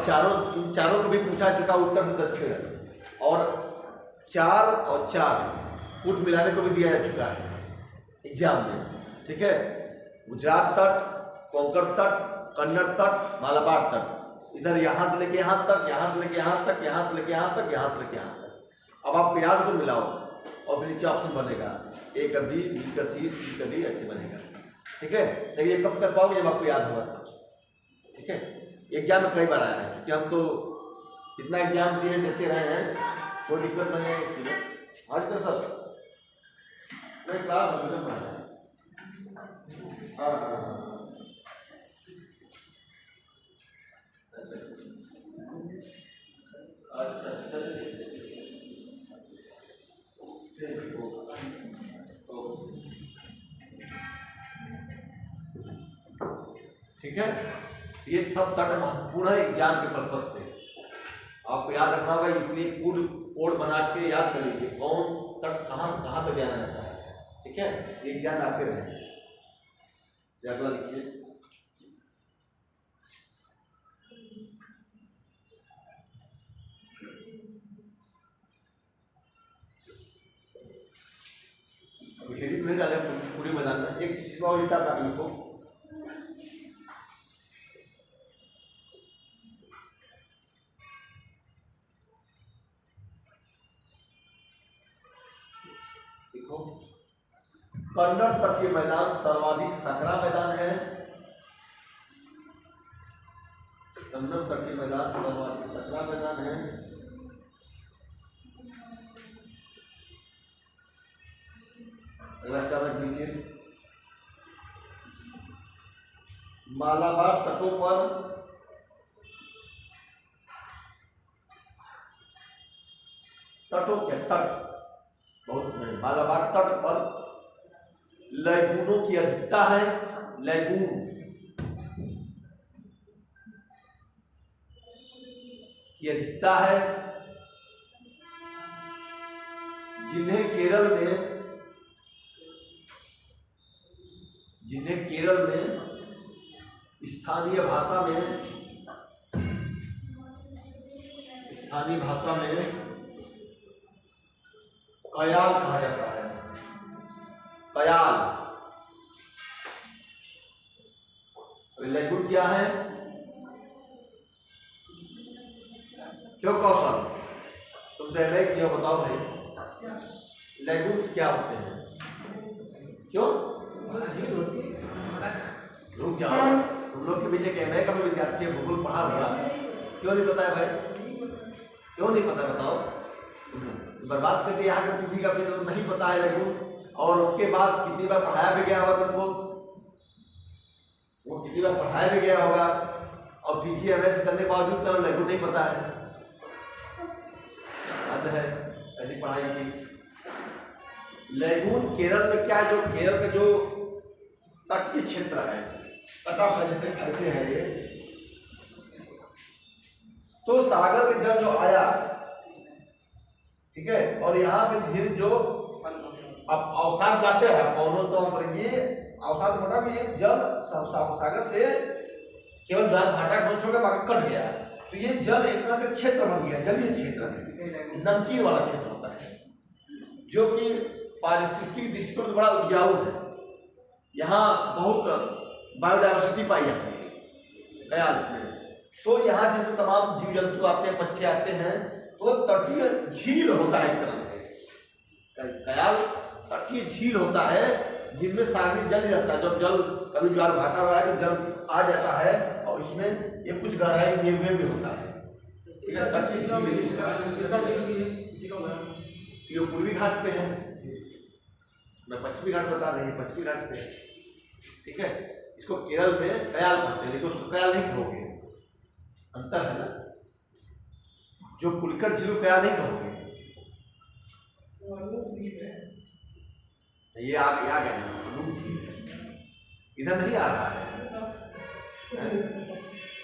इन चारों को भी पूछा चुका उत्तर से दक्षिण, और 4 और 4 कुट मिलाने को भी दिया जा चुका है एग्जाम में, ठीक है। गुजरात तट, कोंकण तट, कन्नड़ तट, मालाबार तट। इधर यहाँ से लेके यहाँ तक, यहाँ से लेके यहाँ तक, यहाँ से लेके यहाँ तक, यहाँ से लेके यहाँ तक। अब आप याद को मिलाओ और फिर नीचे ऑप्शन बनेगा ए का बी, बी का सी, सी का डी, ऐसे बनेगा, ठीक है। लेकिन ये कब कर पाओगे जब आपको याद होगा, ठीक है। एग्जाम में कई बार आया है, क्योंकि हम तो इतना एग्जाम दिए देते रहे हैं, कोई दिक्कत नहीं है। आज तो सर मैं क्लास में पढ़ा है। हाँ ठीक है। ये सब तट महत्वपूर्ण है एग्जाम के पर्पज से, आपको याद रखना होगा। इसलिए कोड बना के याद कर लीजिए कौन तट कहाँ से कहाँ तक जाना रहता है, ठीक है। एग्जाम आते रहे। अगला लिखिए नहीं डाले पूरे मैदान में। एक चीज और लिखो, कन्नड़ तटीय मैदान सर्वाधिक संकरा मैदान है। कन्नड़ तटीय मैदान सर्वाधिक संकरा मैदान है। अगला स्टेप लीजिए। मालाबार तटों पर तट बहुत नहीं, मालाबार तट पर लैगूनों की अधिकता है। लैगून की अधिकता है, जिन्हें केरल में स्थानीय भाषा में कयाल कहा जाता है। कयाल। लैगून क्या है? क्यों कौशल तुम तो एमए किया, बताओ भाई लैगून्स क्या होते हैं? क्यों? झील होती है। रुक जाओ, तुम लोग के बीच एक एमए का विद्यार्थी है, भूगोल पढ़ा हुआ, क्यों नहीं पता है भाई? क्यों नहीं पता बताओ? बर्बाद करते यहाँ के पीजी का भी तो नहीं पता है लेकिन, और उसके बाद कितनी बार पढ़ाया भी गया होगा तुमको, वो कितनी बार पढ़ाया भी गया होगा, और पीजी एमएस करने के बावजूद तो लघु नहीं पता है। हद है ऐसी पढ़ाई की। लैगून केरल में क्या है, जो केरल का जो तटीय क्षेत्र है, तटक है, जैसे ऐसे है ये, तो सागर का जल जो आया, ठीक है, और यहाँ पे धीरे जो अब अवसाद जाते हैं पौनों, तो ये अवसाद मोटा कि ये जल सागर से केवल द्वार भाटा छोड़ के बाकी कट गया, तो ये जल एक तरह का क्षेत्र बन गया, जलीय क्षेत्र है, नमकीन वाला क्षेत्र होता है, जो कि पारिस्थितिक दृष्टिकोण से बड़ा उपजाऊ है। यहाँ बहुत बायोडाइवर्सिटी पाई जाती है कयाल में, तो यहाँ से तमाम जीव जंतु आते हैं, पक्षी आते हैं, तो तटीय झील होता है एक तरह से। कयाल तटीय झील होता है जिनमें सागरी जल रहता है, जब जल कभी ज्वार भाटा रहा है तो जल आ जाता है, और इसमें ये कुछ गहराई लिए हुए भी होता है, ठीक है, तटीय झील। ये पूर्वी घाट पे है, मैं पश्चिमी घाट बता रही हूँ, पश्चिमी घाट पे, ठीक है। इसको केरल में कयाल कहते हैं, लेकिन उसको कयाल नहीं कहोगे, अंतर है ना, जो पुलकर झील कयाल नहीं कहोगे। ये आ गया ना, इधर नहीं आ रहा है,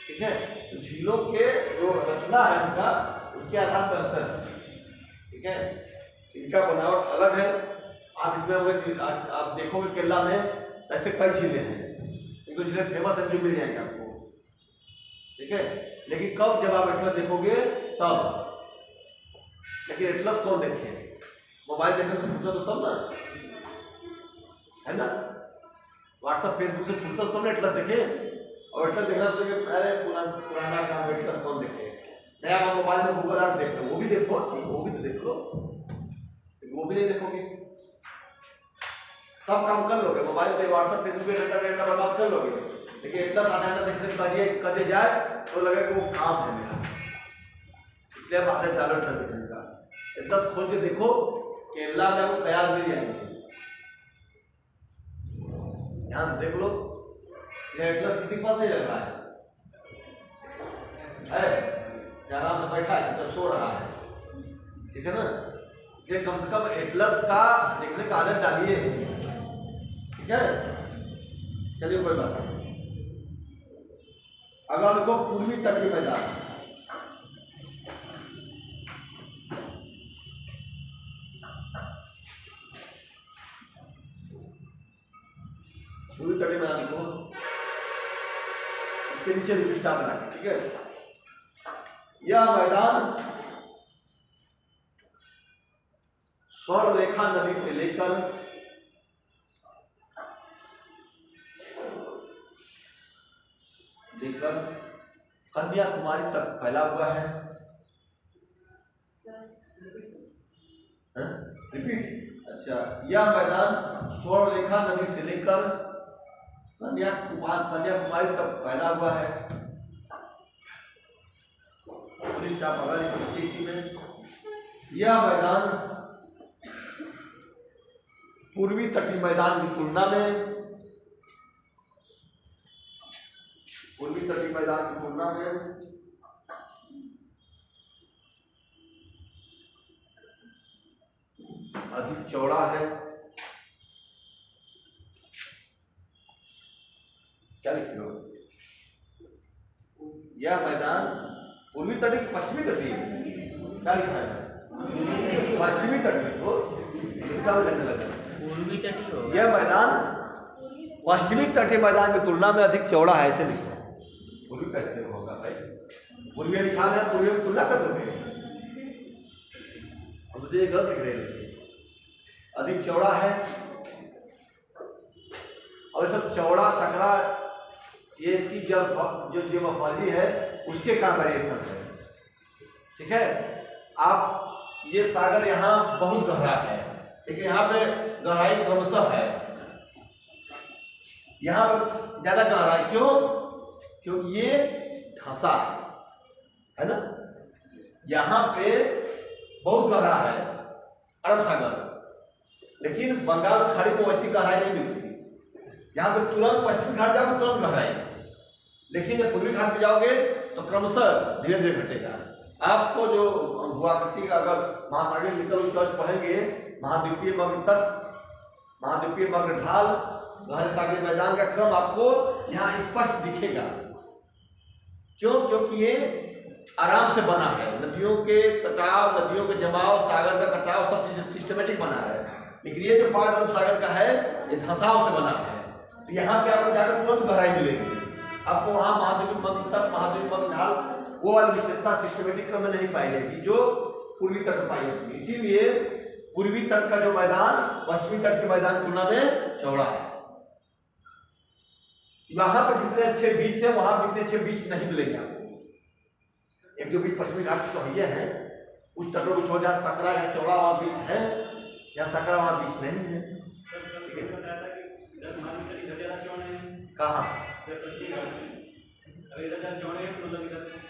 ठीक है। तो झीलों के जो रचना है उनका, उसके आधार पर अंतर है, ठीक है, इनका बनावट अलग है। आप इसमें आप देखोगे केरला में ऐसे कई झीलें हैं, एक दो झीलें फेमस है जो मिल जाएंगे आपको, ठीक है, लेकिन कब, जब आप एटलस देखोगे तब। लेकिन एटलस कौन देखे? मोबाइल देखने से फुर्सत तो तब ना, है ना, व्हाट्सएप फेसबुक से फुर्सत तब ना एटलस देखे, और एटलस देखना तो पहले पुराना काम, एटलस कौन देखे? नया आप मोबाइल में गूगल अर्थ देखते हो, वो भी देखो, वो भी तो देख लो, वो भी नहीं देखोगे, सब काम कर लोगे मोबाइल पे, व्हाट्सएप फेसबुक पे घंटा बर्बाद कर लोगे, लेकिन एटलस आधा घंटा देखने के बाद ये कदे जाए तो लगेगा कि वो काम है मेरा, इसलिए आप आधे डॉलर का देखने का एटलस खोज के देखो, केरला में वो कयाल मिल जाएंगे, ध्यान देख लो। ये एटलस किसी के पास नहीं लग रहा है, आराम से बैठा है, तो सो रहा है, ठीक है ना, ये कम से कम एटलस का देखने का आदत डालिए, ठीक है। चलिए कोई बात नहीं। अगर देखो पूर्वी तटीय मैदान, पूर्वी तटीय मैदान को इसके नीचे विशिष्टता बना, ठीक है। यह मैदान स्वर्ण रेखा नदी से लेकर कन्याकुमारी तक फैला हुआ है। रिपीट, अच्छा, यह मैदान स्वर्ण रेखा नदी से लेकर कन्याकुमारी तक फैला हुआ है। में यह मैदान पूर्वी तटीय मैदान की तुलना में अधिक चौड़ा है। क्या लिखियो? यह मैदान पूर्वी तटीय पश्चिमी तटीय, क्या लिखा है? पश्चिमी तटीय हो, इसका भी लगने लगा पूर्वी तटीय। यह मैदान पश्चिमी तटीय मैदान की तुलना में अधिक चौड़ा है, ऐसे लिखो। पूर्वी कैसे होगा भाई? पूर्वी लिखा है, पूर्वी में तुलना कर दोगे, अब मुझे गलत लिख रहे हैं। अधिक चौड़ा है, और सब चौड़ा सकरा, ये इसकी जो जीवफली है उसके का वेरिएशन है, ठीक है। आप ये सागर यहाँ बहुत गहरा है, लेकिन यहाँ पे गहराई क्रमशः है, यहाँ पर ज्यादा गहरा है, क्यों? क्योंकि ये धंसा है ना। यहाँ पे बहुत गहरा है अरब सागर, लेकिन बंगाल की खाड़ी को वैसी गहराई नहीं मिलती। यहाँ पे तुरंत पश्चिमी घाट जाओगे तुरंत गहराई, लेकिन जब पूर्वी घाट पे जाओगे तो क्रमशः धीरे धीरे घटेगा। आपको जो भूआकृति का अगर महासागर निकल उसका पढ़ेंगे, महाद्वीपीय मग्न तट, महाद्वीपीय मग्न ढाल, गहरे सागरीय मैदान का क्रम आपको यहाँ स्पष्ट दिखेगा। क्यों? क्योंकि ये आराम से बना है, नदियों के कटाव, नदियों के जमाव, सागर का कटाव सब चीज सिस्टमेटिक बना है। लेकिन ये जो पार्ट अरब सागर का है ये धंसाव से बना है, तो यहाँ पे आपको जाकर तुरंत गहराई मिलेगी। आपको वहाँ महाद्वीपीय मग्न तट, महाद्वीपीय मग्न ढाल वो वाली विशेषता सिस्टमेटिक क्रम में नहीं पाई जाएगी जो पूर्वी तट में पाई जाती है। इसीलिए पूर्वी तट का जो मैदान पश्चिमी तट के मैदान की तुलना में चौड़ा है। यहाँ पर जितने अच्छे बीच है वहां पर इतने अच्छे बीच नहीं मिलेंगे आपको। एक दो बीच पश्चिमी घाट तो ये है, उस तटों को छोड़ जहाँ सकरा है चौड़ा वहां बीच है, यहाँ सकरा वहां बीच नहीं है। कहाँ?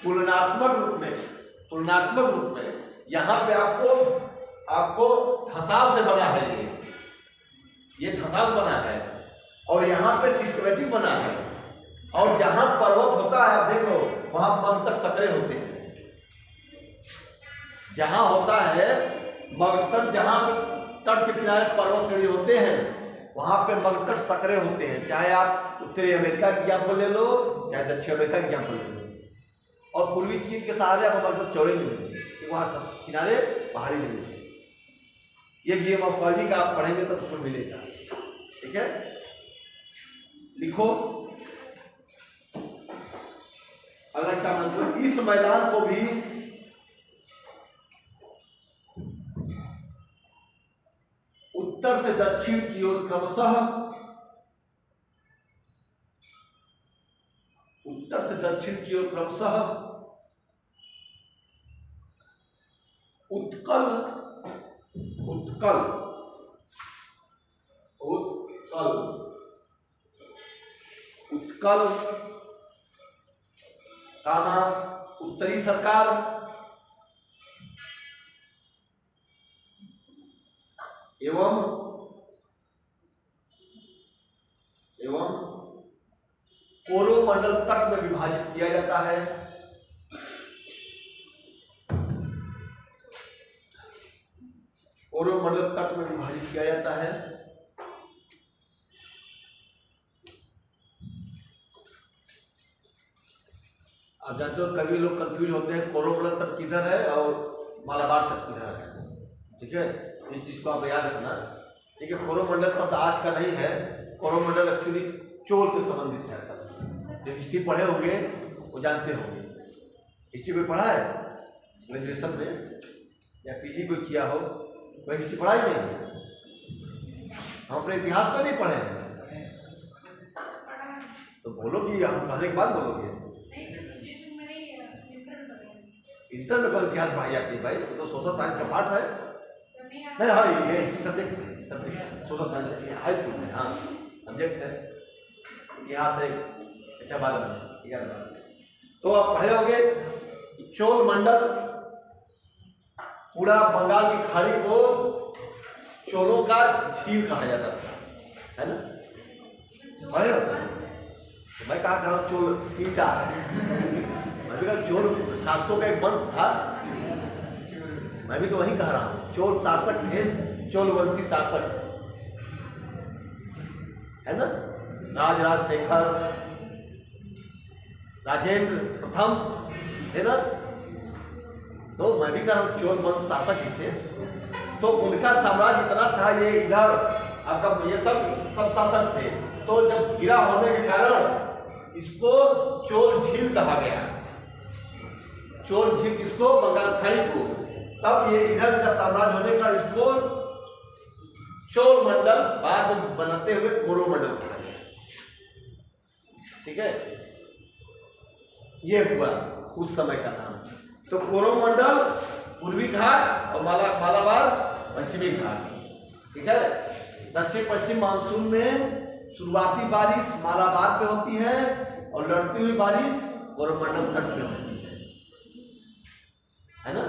तुलनात्मक रूप में यहाँ पे आपको धंसाव से बना है, ये धंसाव बना है और यहाँ पे सिस्टमेटिक बना है। और जहां पर्वत होता है आप देखो वहां मगध तक सकरे होते हैं, जहां होता है मगध तक, जहां तट के किनारे पर्वत श्रेणी होते हैं वहां पे मगध तक सकरे होते हैं। चाहे आप उत्तरी अमेरिका की एग्जाम्पल ले लो, चाहे दक्षिण अमेरिका की एग्जाम्पल ले लो, और पूर्वी चीन के सहारे आप मगध चौड़े मिलेंगे, वहां सब किनारे पहाड़ी नहीं है। ये जियोमॉर्फोलॉजी का आप पढ़ेंगे तब उसमें मिलेगा। ठीक है, लिखो अगला इसका मतलब इस मैदान को भी उत्तर से दक्षिण की ओर क्रमशः, उत्तर से दक्षिण की ओर क्रमशः उत्कल उत्कल उत्कल उत्कल का नाम उत्तरी सरकार एवं कोरोमंडल तट में विभाजित किया जाता है। कोरोमंडल तट में विभाजित किया जाता है। आप जानते हो कभी लोग कंफ्यूज होते हैं कोरोमंडल तट किधर है और मालाबार तट किधर है। ठीक है, इस चीज को आप याद रखना। ठीक है, कोरोमंडल शब्द आज का नहीं है, कोरोमंडल एक्चुअली चोल से संबंधित है। सब जो हिस्ट्री पढ़े होंगे वो जानते होंगे। हिस्ट्री कोई पढ़ा है ग्रेजुएशन में या पीजी कोई किया हो, कोई हिस्ट्री पढ़ा ही नहीं। हम अपने इतिहास को नहीं पढ़े हैं तो बोलो कि हम कहने के बाद बोलोगे। इंटर में इतिहास पढ़ाई जाती है भाई, तो सोशल साइंस का पार्ट है। नहीं, हाँ ये सब्जेक्ट है, subject social science high school में, हाँ सब्जेक्ट है। इतिहास है अच्छा बात है। तो आप पढ़े होंगे चोल मंडल, पूरा बंगाल की खाड़ी को चोलों का झील कहा जाता था, है ना? पढ़े हो? तो मैं कहा कर रहा हूँ चोल ईटा मैं भी कहा चोल शासकों का एक वंश था, मैं भी तो वही कह रहा हूँ। चोल शासक थे, चोल वंशी शासक, है ना? राजराज शेखर, राजेंद्र प्रथम, है ना? तो मैं भी कह रहा हूँ चोल वंश शासक ही थे। तो उनका साम्राज्य इतना था, ये इधर आपका ये सब शासक थे। तो जब घिरा होने के कारण इसको चोल झील कहा गया। चोल झील किसको? बंगाल खाड़ी को। तब ये इधर का साम्राज्य होने का इसको चोल मंडल बाद में बनाते हुए कोरोमंडल कहा गया। ठीक है, ये हुआ उस समय का नाम। तो कोरोमंडल पूर्वी घाट और मालाबार पश्चिमी घाट। ठीक है, दक्षिण पश्चिम मानसून में शुरुआती बारिश मालाबार पे होती है और लड़ती हुई बारिश कोरोमंडल तट पे होती है ना।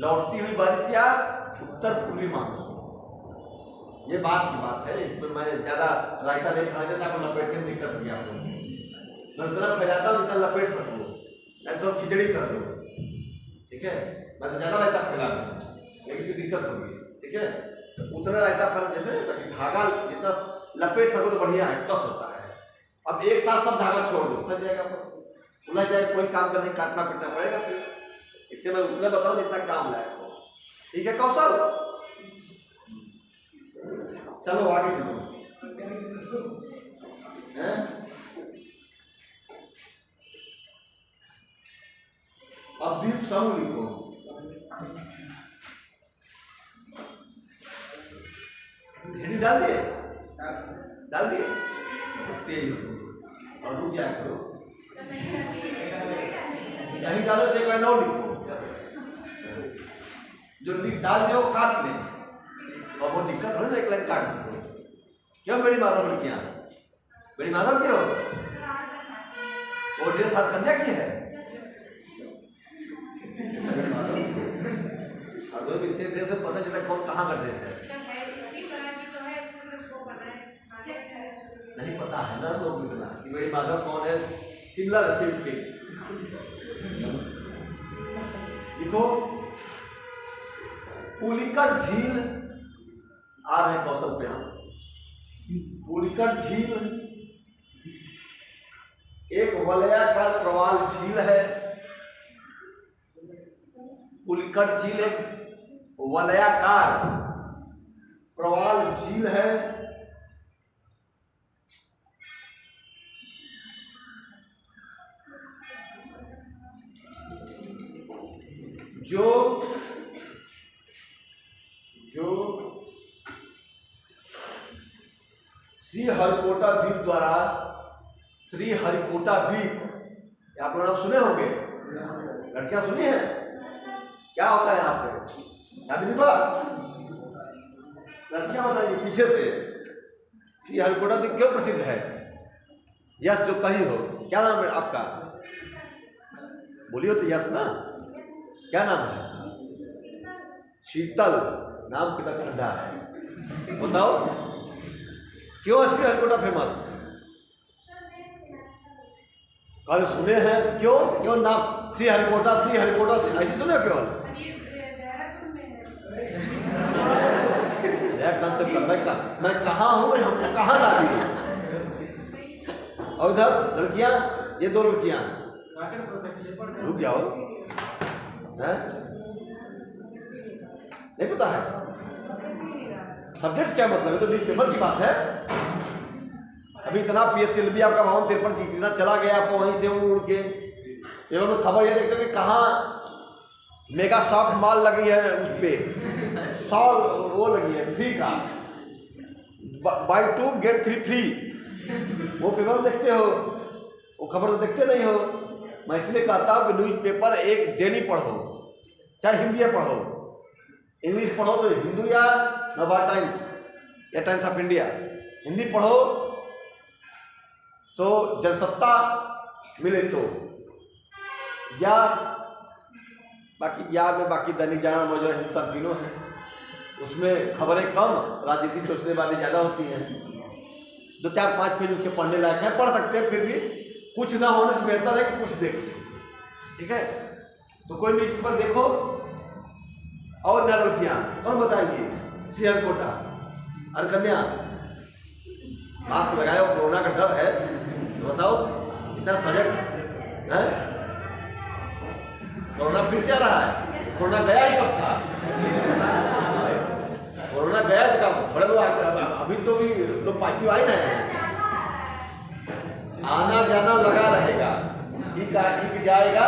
लौटती हुई बारिश या उत्तर पूर्वी मानसून, ये बात की बात है। इसमें मैं ज्यादा रायता नहीं खा देता, आपको लपेटने में दिक्कत होगी आपको। मैं इतना फैलाता हूँ जितना लपेट सकूँ, नहीं तो खिचड़ी कर दो, ठीक है। मैं तो ज्यादा रायता फैला दूँ लेकिन दिक्कत होगी, ठीक है। उतना रायता फैला जैसे धागा जितना लपेट सको तो बढ़िया है, कस होता है। अब एक साथ सब धागा छोड़ दो, फंस जाएगा, उलझ जाएगा, कोई काम करने काटना पीटना पड़ेगा फिर। इसलिए मैं उतना बताऊं जितना काम लायक हो, ठीक है कौशल। चलो आगे चलो, हैं? अब द्वीप समूह लिखो। हिंदी डाल दिए, डाल दिए, तेज और रुक जाया करो, नहीं डालो तो एक नौ लिखो। जो लिख डाल दे वो काट ले, और वो दिक्कत हो ना, एक लाइन काट दो। क्यों बड़ी माधव लड़कियां, बड़ी माधव क्यों? वो 1.5 साल कन्या की है, और दो इतने ड्रेस में पता चलता कौन कहाँ का ड्रेस है, नहीं पता है ना लोग इतना कि बड़ी माधव कौन है। शिमला फिल्म के लिखो। पुलिकट झील आ रहे कौशल पे हम। पुलिकट झील एक वलयाकार प्रवाल झील है। पुलिकट झील एक वलयाकार प्रवाल झील है जो श्रीहरिकोटा द्वीप द्वारा, श्रीहरिकोटा द्वीप आप लोग सुने होंगे, लड़कियां सुनी है? क्या होता है यहाँ पे शादी विवाह? लड़कियां बताइए पीछे से, श्रीहरिकोटा द्वीप क्यों प्रसिद्ध है? यस जो कही हो, क्या नाम है आपका? बोलियो तो यस ना, क्या नाम है? शीतल, नाम कितना ठंडा है, बताओ क्यों श्रीहरिकोटा फेमस? कल सुने हैं, क्यों क्यों नाम श्रीहरिकोटा, श्रीहरिकोटा ऐसे सुने केवल? मैं कहाँ हूँ, हमको कहाँ ला दी? और इधर लड़कियां, ये 2 लड़कियां, रुक जाओ, है नहीं पता है सब्जेक्ट्स क्या मतलब है? तो न्यूज़पेपर की बात है। अभी इतना PSLV आपका 52-53 कितना चला गया, आपको वहीं से उड़ के एवं खबर ये देखते कि कहाँ मेगा शॉप माल लगी है, उस पे 100 वो लगी है फ्री का, buy 2 get 3 फ्री। वो पेपर देखते हो, वो खबर तो देखते नहीं हो। मैं इसलिए कहता हूँ कि न्यूज़पेपर एक डेली पढ़ो, चाहे हिंदी पढ़ो, इंग्लिश पढ़ो तो हिंदू या नवभारत टाइम्स या टाइम्स ऑफ इंडिया, हिंदी पढ़ो तो जनसत्ता मिले तो, या बाकी दैनिक जागरण मौजूद हिंदुस्तान तीनों हैं, उसमें खबरें कम, राजनीतिक सोचने वाली ज़्यादा होती हैं। 2-4-5 पेज उसके पढ़ने लायक है, पढ़ सकते हैं, फिर भी कुछ ना होने से बेहतर है कि कुछ देखो, ठीक है। तो कोई न्यूज़पेपर देखो। और लड़कियां कौन बताएंगी? श्रीहरिकोटा और कन्या, मास्क लगाए, कोरोना का डर है, तो बताओ इतना सजग है। कोरोना फिर से आ रहा है, कोरोना गया ही कब था? कोरोना गया था कब? बड़े लोग अभी तो भी लोग पार्टी आई ना, आना जाना लगा रहेगा, इक जाएगा,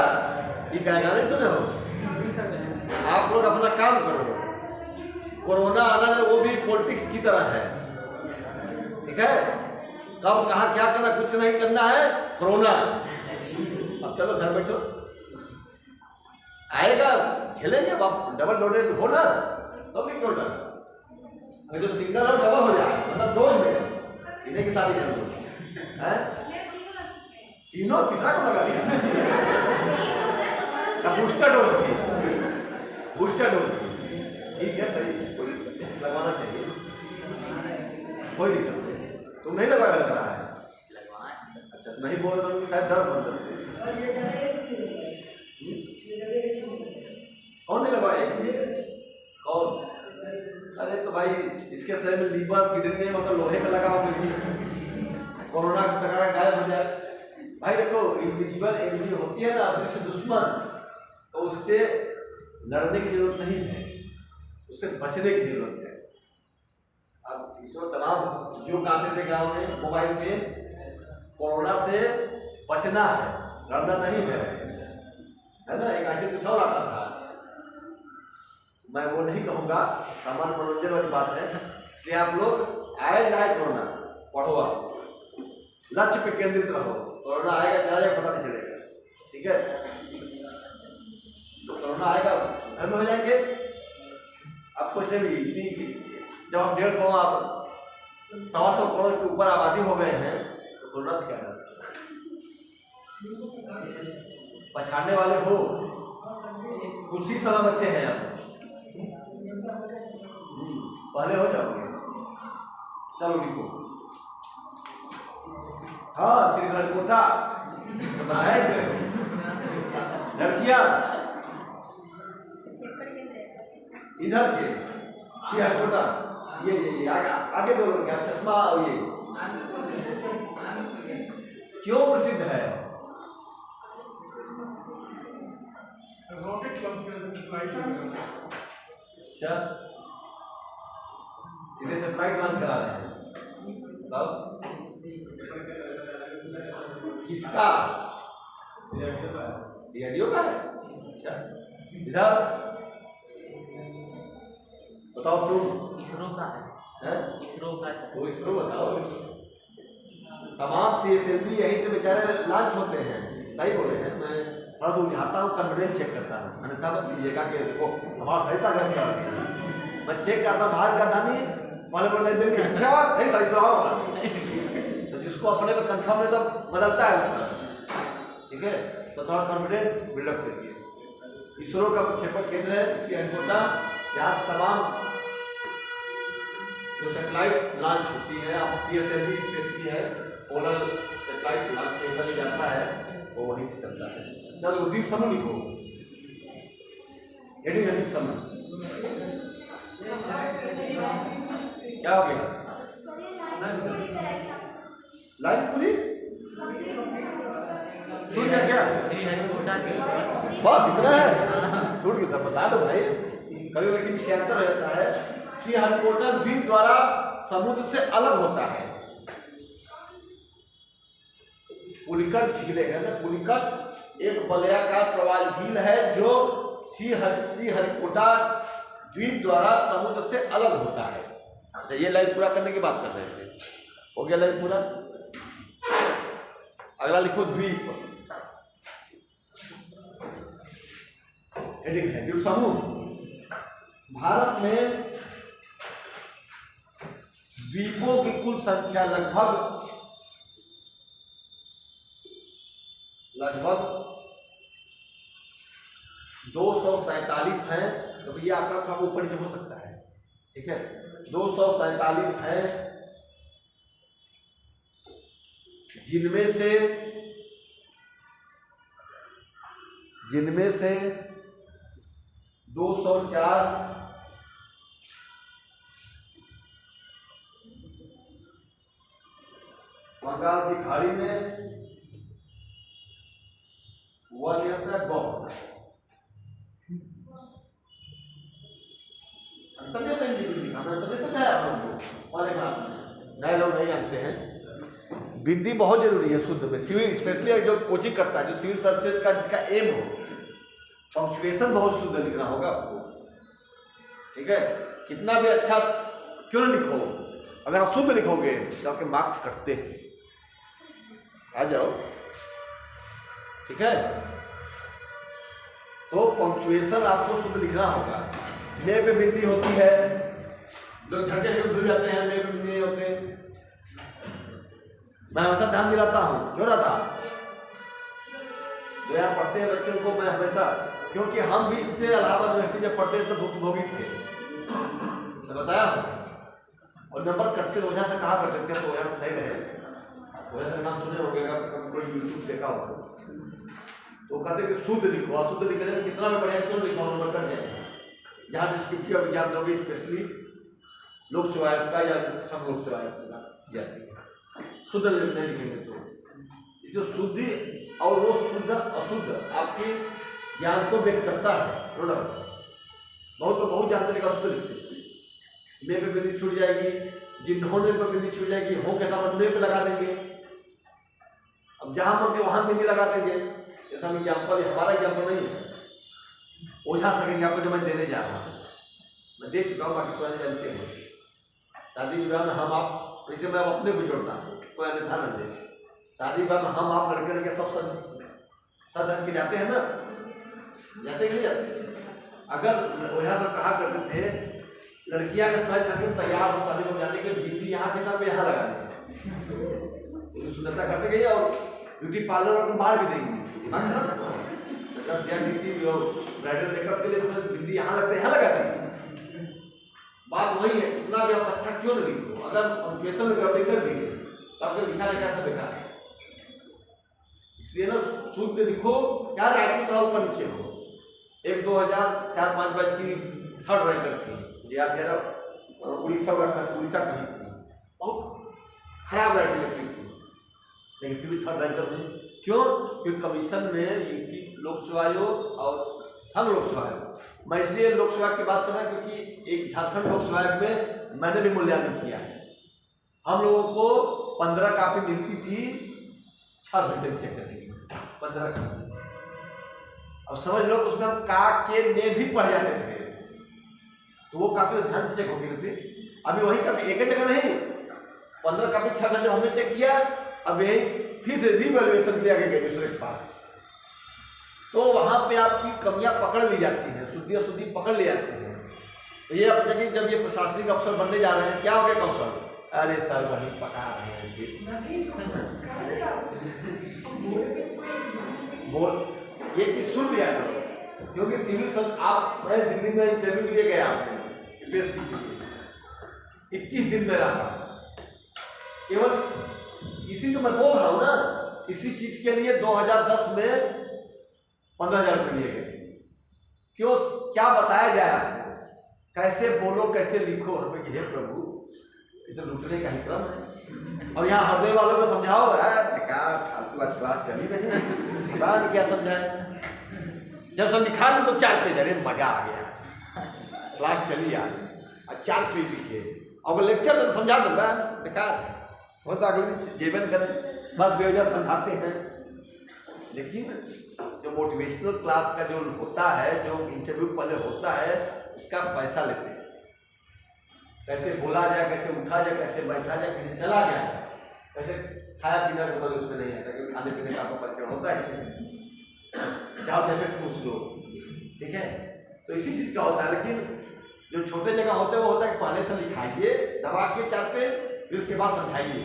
इक आएगा, नहीं सुने हो? आप लोग अपना काम करो, कोरोना आना है वो भी पॉलिटिक्स की तरह है, ठीक है। कब कहाँ क्या करना, कुछ नहीं करना है, कोरोना। अब चलो घर बैठो, आएगा खेलेंगे, अब आप डबल डोडेड हो ना, तो भी क्यों डर? जो सिंगल है डबल हो जाए, मतलब 2 में इन्हें की शादी कर दो हैं? तीनों तीसरा को लगा लिया बूस्टर डोज की, बूस्टर डोज की। ठीक है, सही, कोई लगवाना चाहिए, कोई दिक्कत नहीं। तुम नहीं लगवाया लग रहा है? अच्छा, नहीं बोल रहे तो उनकी शायद डर बन जाते। कौन नहीं लगवाए? कौन? अरे तो भाई इसके शरीर में लीवर किडनी नहीं होता, लोहे का लगा हुआ थी, कोरोना का टका गायब हो जाए। भाई देखो, इनविजिबल एनिमी होती है ना अपने से दुश्मन, तो उससे लड़ने की जरूरत नहीं है, उससे बचने की जरूरत है। अब इसमें तमाम जो कहते थे गाँव में मोबाइल पे, कोरोना से बचना है, लड़ना नहीं है ना। एक ऐसे कुछ और आता था, मैं वो नहीं कहूँगा, सामान्य मनोरंजन वाली बात है, इसलिए आप लोग आए जाए कोरोना पढ़ो, आप लक्ष्य पे केंद्रित रहो। कोरोना आएगा चला जाएगा पता नहीं चलेगा, ठीक है? तो कोरोना आएगा घर में हो जाएंगे। आपको से भी जब हम 1.5 करोड़, आप 125 करोड़ के ऊपर आबादी हो गए हैं, तो कोरोना से क्या है? पछाड़ने वाले हो, कुछ ही समय बचे हैं आप, पहले हो जाओगे। चलो लिखो। हाँ, श्रीहरिकोटा बनाया लड़कियां इधर के श्रीहरिकोटा, ये आगे दो लोग, चश्मा और ये क्यों प्रसिद्ध है? रॉकेट लॉन्च अच्छा, सीधे सेटेलाइट लॉन्च करा रहे हैं। तब किसका? डीआरडीओ का है। अच्छा, इधर बताओ तुम। इसरो का है। इसरो का है। तो इसरो बताओ। तमाम पीएसएलवी यहीं से बेचारे लॉन्च होते हैं। सही बोले हैं, मैं थोड़ा सा उठाता हूँ, कॉन्फिडेंस चेक करता हूँ, अन्यथा मत कीजिएगा कि वो हमारा सहायता करता है। मैं चेक करता बाहर का था नहीं, वाले बोलने देंगे अच्छा नहीं सही सही होगा, तो जिसको अपने में कंफर्म है तो बदलता है उतना, ठीक है? तो थोड़ा कॉन्फिडेंस बिल्डअप करिए। इसरो का प्रक्षेपण केंद्र है श्रीहरिकोटा, जहाँ तमाम जो सेटेलाइट लॉन्च होती है, पीएसएलवी स्पेस की है, पोलर सेटेलाइट लॉन्च केंद्र में जाता है, वो वहीं से चलता है। चलो द्वीप समूह लिखो, हेडिंग है द्वीप समूह। क्या हो गया? लाइन पूरी छूट गया क्या? श्रीहरिकोटा के बस इतना है, छूट गया? बता दो भाई, कभी कभी विषयांतर रहता है। श्रीहरिकोटा द्वीप द्वारा समुद्र से अलग होता है। पुलिकट झील है ना, पुलिकट एक वलयाकार प्रवाल झील है जो श्रीहरिकोटा द्वीप द्वारा समुद्र से अलग होता है। अच्छा, ये लाइन पूरा करने की बात कर रहे थे, हो गया लाइन पूरा। अगला लिखो द्वीप, हेडिंग है द्वीप समूह। भारत में द्वीपों की कुल संख्या लगभग 247 है। तो भैया आपका थोड़ा ऊपर नीचे हो सकता है, ठीक है? 247 है, जिनमें से 204 बंगाल की खाड़ी में, वह नियंत्रण बहुत नए लोग नहीं जानते हैं। विधि बहुत जरूरी है शुद्ध में, सिविल स्पेशली जो कोचिंग करता है, जो सिविल सर्विसेज का जिसका एम हो, पंक्चुएशन बहुत शुद्ध लिखना होगा आपको, ठीक है? कितना भी अच्छा क्यों न लिखो, अगर आप शुद्ध लिखोगे तो आपके मार्क्स कटते हैं। आ जाओ, ठीक है? तो पंक्चुएशन आपको शुद्ध लिखना होगा। मे पे बिंदी होती है, लोग झटके से भूल जाते हैं, मे पे बिंदी नहीं होते। मैं हमेशा ध्यान दिलाता हूँ, क्यों रहता जो यहाँ पढ़ते हैं बच्चों को मैं हमेशा, क्योंकि हम भी इससे इलाहाबाद यूनिवर्सिटी में पढ़ते तो भुक्तभोगी थे, मैं बताया हूँ। और नंबर कटते ओझा से कहा करते थे, तो ओझा से नहीं रहे, ओझा से नाम सुने होंगे, अगर कोई यूट्यूब देखा हो तो कहते कि शुद्ध लिखो, अशुद्ध लिखने में कितना भी बढ़िया क्यों लिखो, नंबर कट जाएगा। जहाँ डिस्क्रिप्टिव एग्जाम दोगे स्पेशली लोक सेवा आयोग का या सम लोक सेवा आयोग का जाती है, शुद्ध नहीं लिखेंगे तो इसे शुद्धि, और वो शुद्ध अशुद्ध आपके ज्ञान को व्यक्त करता है। बहुत जानते हैं अशुद्ध लिखते हैं, मे पे बिंदी छूट जाएगी, जिन्होंने पे बिंदी छूट जाएगी, हो के साथ मे पे लगा देंगे। अब जहां मन के वहां बिंदी लगा देंगे। जैसा एग्जाम्पल, हमारा एग्जाम्पल नहीं है, ओझा सकेंगे आपको जो मैं देने जा रहा हूँ, मैं देख चुका हूँ, बाकी पुराने जानते हैं। शादी विवाह में हम आप, जैसे मैं अपने को जोड़ता हूँ, कोई अन्यथा न दे। शादी विवाह में हम आप लड़के लड़के सब सद के जाते हैं ना, जाते ही नहीं जाते। अगर ओझा सब कहा करते थे लड़कियां के सज धके तैयार हो शादी में जाने के, बिंदी यहाँ के साथ यहाँ लगा देंगे, सुंदरता घट गई और ब्यूटी पार्लर वालों को मार भी देंगे। दिमाग खराब ब्राइडल मेकअप के लिए तुम्हें बिंदी यहाँ लगता है, यहाँ लगा देंगे। बात वही है, इतना भी आप अच्छा क्यों नहीं लिखो, अगर पंक्चुएशन में गड़बड़ी कर दी तो आपको लिखा लिखा सब बेकार है। इसलिए ना शुद्ध लिखो, क्या राइटिंग थोड़ा ऊपर नीचे हो। एक 2004-5 बैच की थर्ड रैंकर थी, याद कह रहा, उड़ीसा कहीं थी, बहुत खराब राइटिंग लिखती थी, लेकिन फिर भी थर्ड रैंकर थी। क्यों? क्योंकि कमीशन में यूपी लोक सेवा आयोग और संघ लोक सेवा आयोग, मैं इसलिए लोक सेवा की बात कर रहा हूँ क्योंकि एक झारखंड लोक सेवा आयोग में मैंने भी मूल्यांकन किया है। हम लोगों को 15 कॉपी मिलती थी 6 घंटे चेक करने की, 15 कॉपी। अब समझ लो उसमें हम का के ने भी पढ़ जाते थे, तो वो कॉपी ध्यान से चेक होगी थी। अभी वही कॉपी एक ही जगह नहीं, 15 कॉपी 6 घंटे हमने चेक किया, अब यही फिर से रिवैल्यूएशन के आगे गए दूसरे के पास, तो वहां पे आपकी कमियां पकड़ ली जाती हैं, शुद्धि अशुद्धि पकड़ ली जाती हैं। तो ये अब देखिए, जब ये प्रशासनिक अफसर बनने जा रहे हैं, क्या हो गया कौशल, अरे सर वही पका रहे हैं बोल, ये चीज सुन लिया करो, क्योंकि सिविल सर्व आप, मैं दिल्ली में इंटरव्यू के लिए गया, 21 दिन में रहा, केवल इसी जो मैं बोल रहा हूं ना, इसी चीज के लिए 2010 में 15,000 रुपये लिए गए। क्यों, क्या बताया जाए आपको, कैसे बोलो कैसे लिखो, हमें हे प्रभु इधर लूटने का ही क्रम है। और यहाँ हरदे वालों को समझाओ, बेकार फालतू क्लास चली नहीं, क्या समझाए। जब सब लिखा तो 4 पेज, अरे मजा आ गया, क्लास चली आज 4 पेज लिखे, और लेक्चर तो समझा दूंगा, बेकार वो तो अगले दिन जीवन करें, बस बेवजह समझाते हैं। लेकिन जो मोटिवेशनल क्लास का जो होता है, जो इंटरव्यू पहले होता है, उसका पैसा लेते हैं, कैसे बोला जाए, कैसे उठा जाए, कैसे बैठा जाए, कैसे चला जाए, कैसे खाया पीना को मतलब उसमें नहीं आता, क्योंकि खाने पीने का आपको परिचय होता है, जाओ कैसे ठूस लो, ठीक है। तो इसी चीज का होता है। लेकिन जो छोटे जगह होते हैं वो होता है कि पहले से लिखाइए दबा के 4 पे, फिर उसके बाद समझाइए।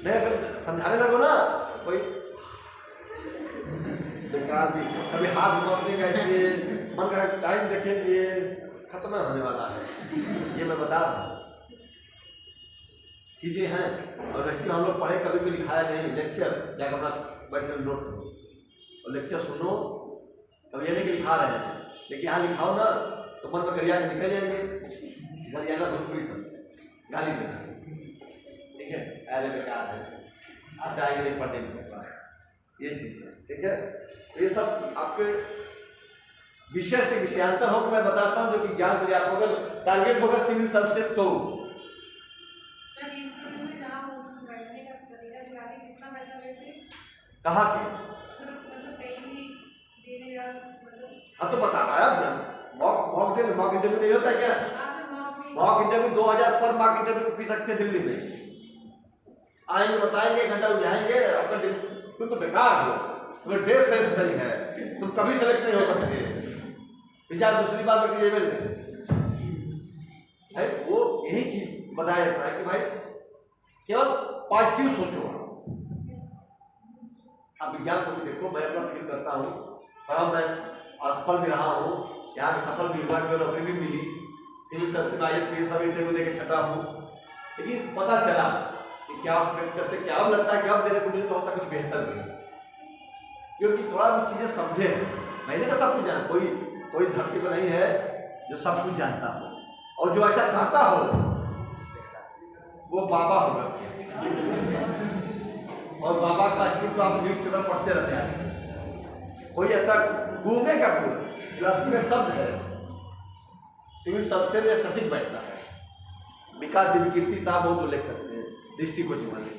नहीं अगर समझाने लगो ना कोई बेकार भी, कभी हाथ घुमा देगा, इसलिए मन का टाइम देखेंगे, खत्म होने वाला है, ये मैं बता रहा हूँ। चीजें हैं, और रेस्टी हम लोग पढ़े, कभी भी लिखाया नहीं, लेक्चर जाकर अपना बैठ कर नोट करो और लेक्चर सुनो, कभी ये नहीं कि लिखा रहे हैं, लेकिन यहाँ लिखाओ ना तो मन में गरिया के निकल जाएंगे, गरियाना भोजपुरी सब गाली देना, ठीक है, अरे बेकार है, आज से आएंगे नहीं पढ़ने के पास, ये चीज है, ठीक है। ये सब आपके विषय से विषयांतर हो, मैं बताता हूँ जो कि ज्ञान के लिए आपको अगर टारगेट होगा सिविल सर्व से, तो कहा के अब तो बता रहा है, मॉक इंटरव्यू नहीं होता क्या, मॉक इंटरव्यू 2000 पर मॉक इंटरव्यू पी सकते हैं दिल्ली में, आएंगे बताएंगे, 1 घंटा जाएंगे, आपका तुम तो बेकार हो, तुम्हें डेट सेंस नहीं है, तुम कभी सेलेक्ट नहीं हो सकते, विचार दूसरी बार में जेबल है। वो यही चीज बताया जाता है कि भाई केवल पॉजिटिव सोचो। अब विज्ञान को भी देखो, मैं अपना फील करता हूँ, हाँ मैं असफल भी रहा हूँ, यहाँ पे सफल भी हुआ, जो नौकरी भी मिली, सिविल सर्विस में IAS सब इंटरव्यू देके छटा हूँ, लेकिन पता चला कि क्या एक्सपेक्ट करते, क्या अब लगता है कि अब देने को मिले तो होता कुछ बेहतर भी, क्योंकि थोड़ा भी चीजें समझे हैं। मैंने तो सब कुछ जाना, कोई धरती पर नहीं है जो सब कुछ जानता हो, और जो ऐसा कहता हो वो बाबा होगा, और बाबा का स्क्रिप्ट तो आप न्यूज़पेपर पढ़ते रहते हैं। कोई ऐसा गूंगे का कोई शब्द है, सिविल सबसे में सटीक बैठता है। विकास देवी कीर्ति साहब बहुत उल्लेख करते हैं दृष्टि को वाले,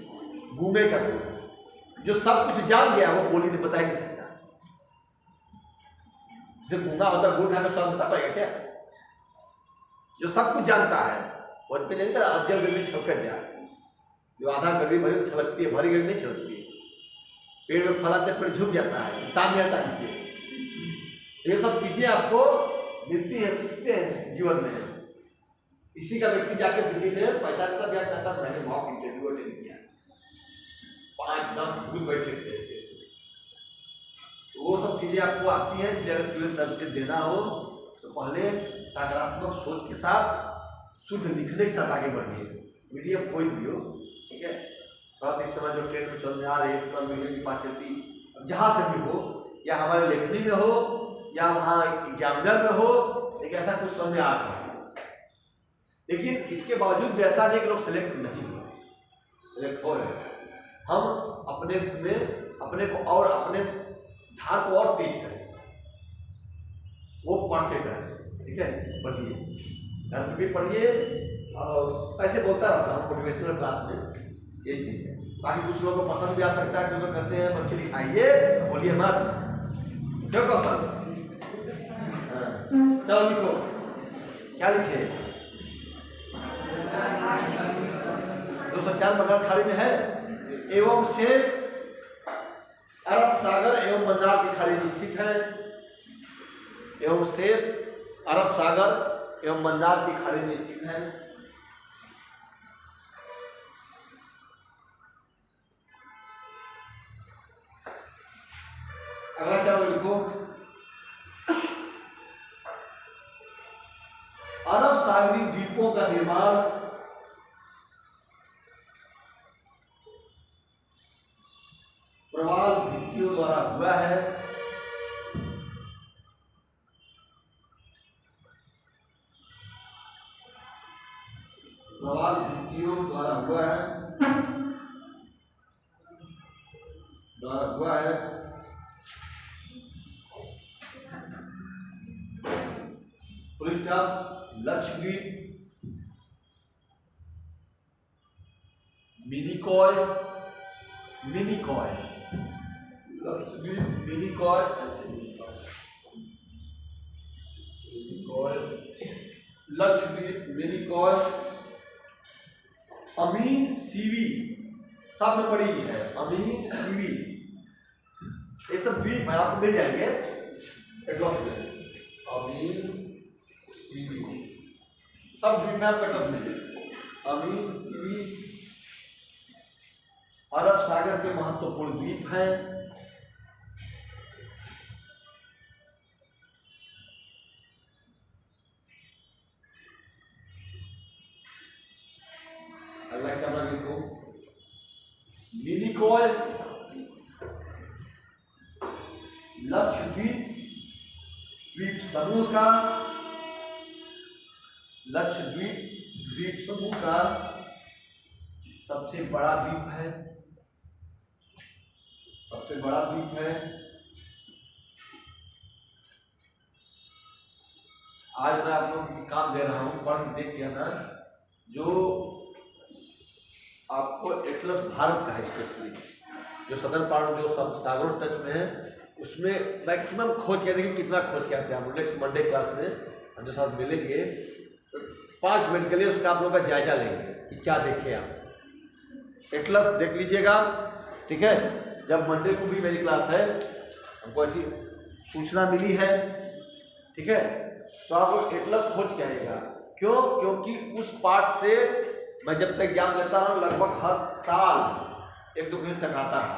गूंगे का कोई जो सब कुछ जान गया वो बोली नहीं बता ही नहीं सकता। जो गूंगा होता है, गुड़ खाकर स्वाद बता पाएगा क्या? जो सब कुछ जानता है और पे जानता है अध्ययन गर्मी छलक जाए, जो आधा गर्मी भरी छलकती है, भरी गर्मी नहीं छलकती। पेड़ में फल आते पेड़ झुक जाता है, तान जाता है इससे। ये सब चीजें आपको मिलती है, सीखते हैं जीवन में। इसी का व्यक्ति जाकर दिल्ली में पैसा देता ब्याज करता, मैंने मॉक इंटरव्यू अटेंड किया, 5-10 ग्रुप बैठे थे ऐसे। तो वो सब चीजें आपको आती हैं, इसलिए अगर सिविल सर्विस देना हो तो पहले सकारात्मक सोच के साथ शुद्ध लिखने के साथ आगे बढ़िए। मीडियम कोई भी हो, ठीक है। थोड़ा सा इस समय जो ट्रेंड में चल में आ रही है तो मीडियम की पार्शलिटी जहाँ से भी हो, या हमारे लेखनी में हो या वहाँ एग्जामिनर में हो, लेकिन ऐसा कुछ समझ में आ रहा है। लेकिन इसके बावजूद भी ऐसा नहीं कि लोग सेलेक्ट नहीं हुए, सेलेक्ट हो रहे हैं। हम अपने में अपने को और अपने धार को और तेज करें, वो पढ़ के करें, ठीक है। पढ़िए, घर में भी पढ़िए, और ऐसे बोलता रहता हूँ मोटिवेशनल क्लास में, यही चीज़ है। बाकी कुछ लोगों को पसंद भी आ सकता है, कुछ लोग कहते हैं बच्चे लिखाइए, बोलिए मत, क्यों कहो सर? चलो लिखो, क्या लिखे? 204 बंगाल खाड़ी में है, एवं शेष अरब सागर एवं बंगाल की खाड़ी में स्थित है। एवं शेष अरब सागर एवं बंगाल की खाड़ी में स्थित है। अगला क्या लिखो? अरब सागरीय द्वीपों का निर्माण प्रवाल भित्तियों द्वारा हुआ है। प्रवाल भित्तियों द्वारा हुआ है, लक्षद्वीप, मिनिकॉय, लक्षद्वीप, मिनिकॉय, लक्षद्वीप, मिनिकॉय, अमीन सीवी, सब में पड़ी है, अमीन सीवी, ये सब द्वीप है, आपको मिल जाएंगे एटलस में। अमीन सीवी सब द्वीप में आपको एटलस मिल जाएंगे। अमीन सीवी अरब सागर के महत्वपूर्ण द्वीप हैं। अगला क्या लिखो? मिनिकॉय, लक्षद्वीप द्वीप समूह का, लक्षद्वीप द्वीप समूह का सबसे बड़ा द्वीप है, सबसे बड़ा द्वीप है। आज मैं आप लोगों को काम दे रहा हूं, पढ़ के देख के ना, जो आपको एटलस भारत का है, स्पेशली जो सदर्न पार्ट जो सब सागर टच में है, उसमें मैक्सिमम खोज किया। देखिए कितना खोज किया था। हम नेक्स्ट मंडे क्लास में हम जो साथ मिलेंगे तो 5 मिनट के लिए उसका आप लोगों का जायजा लेंगे कि क्या देखे आप। एटलस देख लीजिएगा, ठीक है। जब मंडे को भी मेरी क्लास है, हमको ऐसी सूचना मिली है, ठीक है, तो आप लोग एटलस खोज के आएगा। क्यों? क्योंकि उस पार्ट से मैं जब तक एग्जाम देता हूँ लगभग हर साल 1-2 क्वेश्चन टकराता रहा।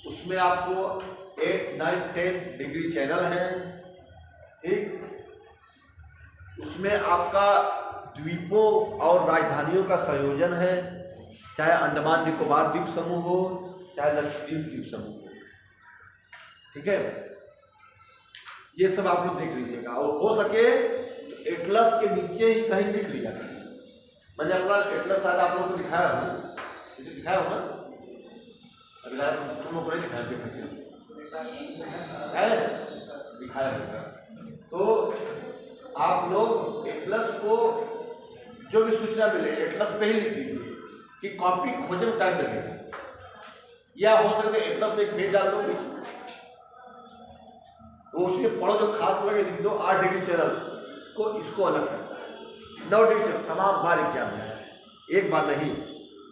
उसमें आपको 8, 9, 10 डिग्री चैनल है, ठीक। उसमें आपका द्वीपों और राजधानियों का संयोजन है, चाहे अंडमान निकोबार द्वीप समूह हो, चाहे लक्षद्वीप द्वीप समूह हो, ठीक है। ये सब आप लोग देख लीजिएगा, और हो सके तो एटलस के नीचे ही कहीं लिख लिया करिए। मैंने अपना एटलस शायद आप लोगों को दिखाया हो, दिखाया होगा, अगला तुम लोग को नहीं दिखाया दिखाया होगा। तो आप लोग एटलस को जो भी सूचना मिले एटलस पे ही लिख दीजिए कि कॉपी खोजने में टाइम लगेगा, या हो सकता है एटलस में एक पेज डाल दो बीच में, तो उसमें पढ़ो जो खास लगे लिख दो। 8 डिग्री चैनल इसको अलग करता है। 9 डिग्री चैनल तमाम बार एग्जाम में आया है, एक बार नहीं,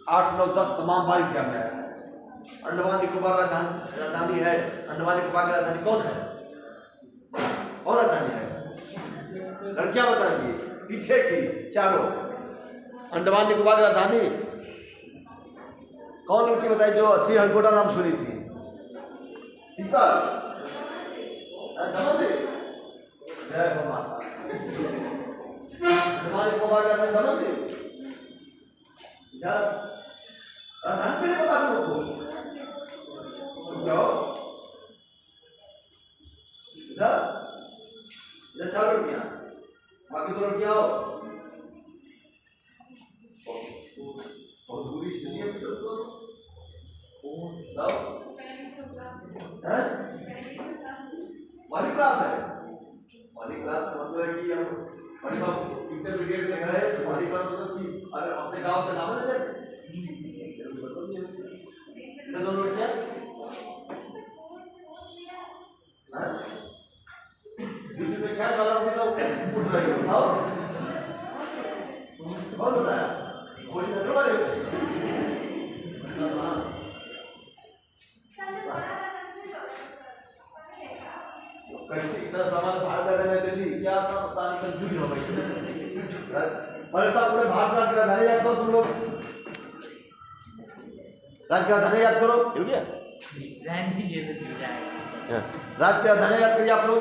8, 9, 10 तमाम बार एग्जाम में आया है। अंडमान निकोबार राजधानी है, अंडमान निकोबार की राजधानी कौन है, कौन राजधानी है? लड़कियां बताएंगी पीछे की चारों। अंडमान निकोबार की राजधानी कौन लड़की बताई जो 80 हरकोटा नाम सुनी थी? शीतल, जय हो माता। अंडमान निकोबार की राजधानी दमन थी। राजधानी नहीं पता तुमको? जाओ इधर, इधर 4 लड़कियां, बाकी 2 लड़कियां हो। बहुत दूरी स्थिति है वाली क्लास है। वाली क्लास का मतलब है कि हम इंटरमीडिएट में गए तो वाली क्लास मतलब कि अगर अपने गांव का नाम ले लेते दोनों लड़कियां में क्या उठ रही हो, कौन बताया? कोई नजर वाले कैसे इतना सामान बाहर कर देने के लिए क्या था पता नहीं, कंफ्यूज हो गई। पूरे भारत राष्ट्र का राजधानी याद करो तुम लोग, राज्य का राजधानी याद करो, ठीक है? राज्य का राजधानी याद करिए आप लोग,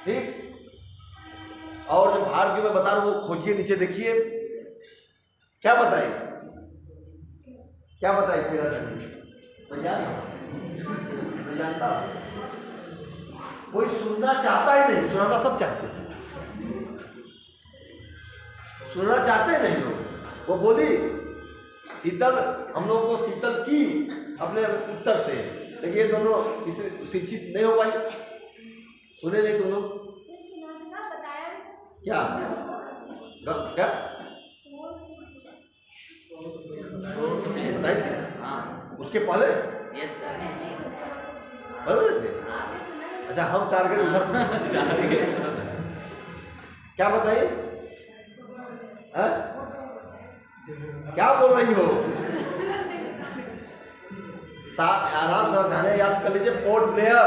ठीक। और जो भारत की मैं बता रहा हूँ वो खोजिए, नीचे देखिए क्या बताई, क्या बताई तेरा राजधानी? मैं जानता हूँ, कोई सुनना चाहता ही नहीं, सुनाना सब चाहते हैं, सुनना चाहते नहीं लोग। वो बोली शीतल, हम लोग को शीतल की अपने उत्तर से, लेकिन ये दोनों शिक्षित नहीं हो पाई, सुने नहीं तुम लोग। क्या क्या बताइए? उसके पहले बता थे। अच्छा हम टारगेट उधर क्या बताइए? क्या बोल रही हो? आराम से ध्यान याद कर लीजिए। पोर्ट ब्लेयर,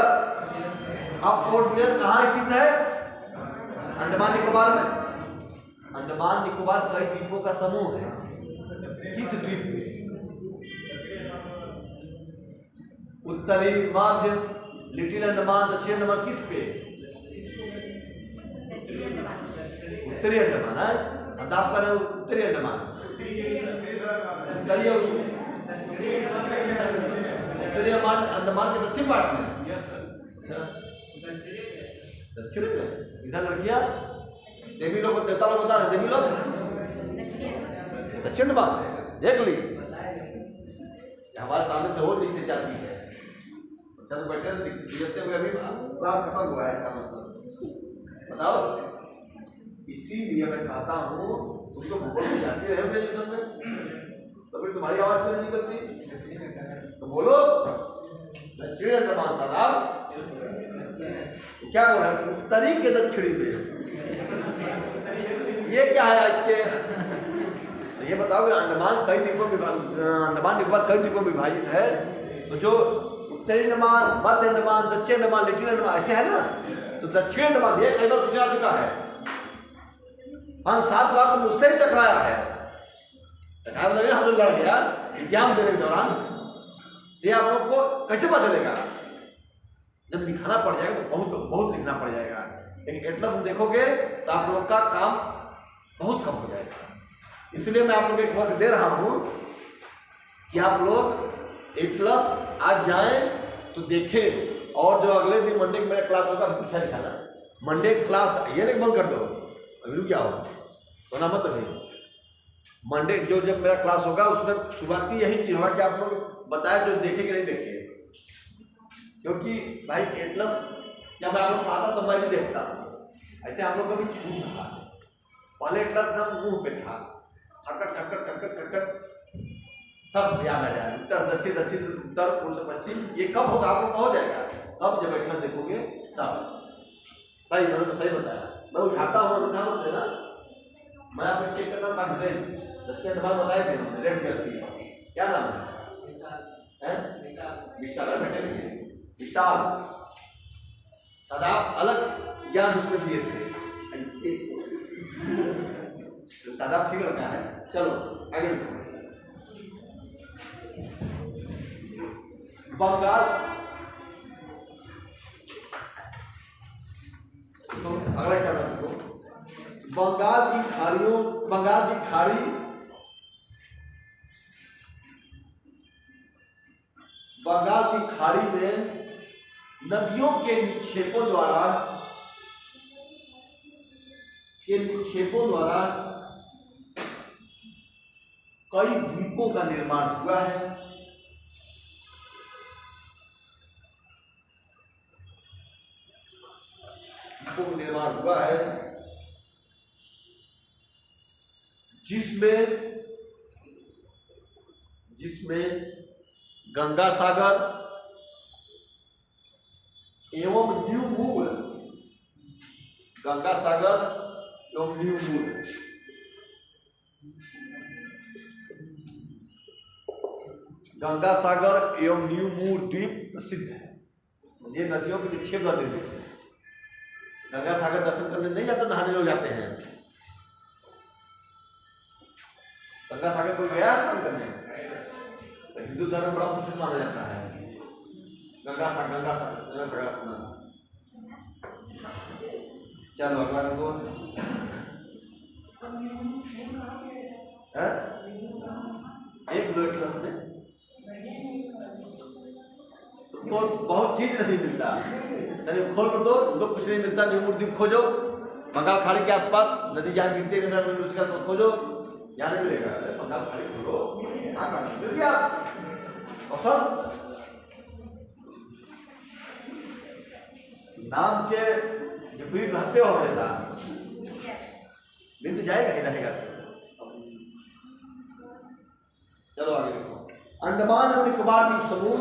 अब पोर्ट ब्लेयर कहाँ स्थित है? अंडमान निकोबार में। अंडमान निकोबार कई द्वीपों का समूह है। किस द्वीप पे? उत्तरी, मध्य, लिटिल अंडमान, दक्षिण अंडमान, किस पे? उत्तरी अंडमान है। आप कर रहे हो उत्तरी अंडमान, उत्तरी अंडमान के दक्षिण पार्ट में, दक्षिण में। इधर लड़कियां देवी लोग, देवता लोग बता रहे, देवी लोग दक्षिण अंडमान देख ली, हमारे सामने से और नीचे जाती है। चल बैठे देखते हुए अभी क्लास खत्म हुआ है, इसका मतलब बताओ। इसीलिए मैं कहता हूँ तुम लोग भूगोल में जाते रहे ग्रेजुएशन में, तो फिर तुम्हारी आवाज क्यों नहीं निकलती? तो बोलो दक्षिणी अंडमान साहब क्या बोल रहा है? उत्तरी के दक्षिणी में ये क्या है आज के? तो ये बताओ कि अंडमान कई द्वीपों में, अंडमान निकोबार कई द्वीपों में विभाजित है, तो जो उत्तरी अंडमान, मध्य अंडमान, दक्षिण अंडमान, लिटिल अंडमान ऐसे है ना, तो दक्षिण अंडमान ये कई बार पूछा चुका है, 5-7 बार तो मुझसे ही टकराया है। जो लड़ गया एग्जाम देने के दौरान, ये आप लोग को कैसे पता चलेगा? जब लिखाना पड़ जाएगा तो बहुत बहुत लिखना पड़ जाएगा, लेकिन एटलस में देखोगे तो आप लोग का काम बहुत कम हो जाएगा। इसलिए मैं आप लोग एक वर्क दे रहा हूँ कि आप लोग एटलस आज जाएं तो देखें, और जो अगले दिन मंडे मेरा क्लास होगा पूछा लिखाना। मंडे क्लास ये नहीं बंद कर दो, अभी क्या हो बना मत अभी। मंडे जो जब मेरा क्लास होगा उसमें शुरुआती यही चीज होगा कि आप लोग बताएं जो देखे कि नहीं देखे, क्योंकि भाई एटलस जब मैं आप लोग पढ़ाता तो मैं भी देखता हूँ, ऐसे हम लोग को भी छूट रहा है। पहले एटलस हम मुंह पे था, खटखट खटखट खटखट खटखट सब याद आ जाएगा, उत्तर दक्षिण दक्षिण उत्तर पूर्व पश्चिम। ये कब होगा आप लोग का हो जाएगा तब जब एटलस देखोगे तब। सही मैंने तो सही बताया, मैं उठाता हूँ ध्यान मत देना, मैं आपको चेक करता हूँ कॉन्फिडेंस। दक्षिण बार बताए थे हमने रेड जर्सी, क्या नाम है? विशाल बेटे विशाल सदाब अलग ज्ञान उसमें दिए थे, सदाब ठीक लगा है। चलो आगे लिखो। बंगाल, तो अगला स्टेप देखो। बंगाल की खाड़ियों, बंगाल की खाड़ी, बंगाल की खाड़ी में नदियों के निक्षेपों द्वारा कई द्वीपों का निर्माण हुआ है। द्वीपों का निर्माण हुआ है जिसमें गंगा सागर एवं न्यू मूल, गंगा सागर एवं न्यू मूल, गंगा सागर एवं न्यू मूल द्वीप प्रसिद्ध है। ये नदियों के निक्षेप द्वारा निर्मित है। गंगा सागर दर्शन करने नहीं जाते, नहाने लोग जाते हैं। गंगा सागर कोई गया स्नान करने? तो हिंदू धर्म बड़ा प्रसिद्ध माना जाता है गंगा सागर स्नान। चलो अगला देखो। एक मिनट में तुमको बहुत चीज नहीं मिलता, खोल दो तुमको कुछ नहीं मिलता। न्यू द्वीप खोजो, बंगाल खाड़ी के आसपास नदी जहाँ गिरती है उसके आसपास खोजो, यहाँ नहीं मिलेगा। बंगाल खाड़ी खोलो, यहाँ मिल गया। और नाम के विपरीत रहते हो हमेशा, मिल तो जाएगा ही रहेगा। चलो आगे देखो। अंडमान और निकोबार द्वीप समूह,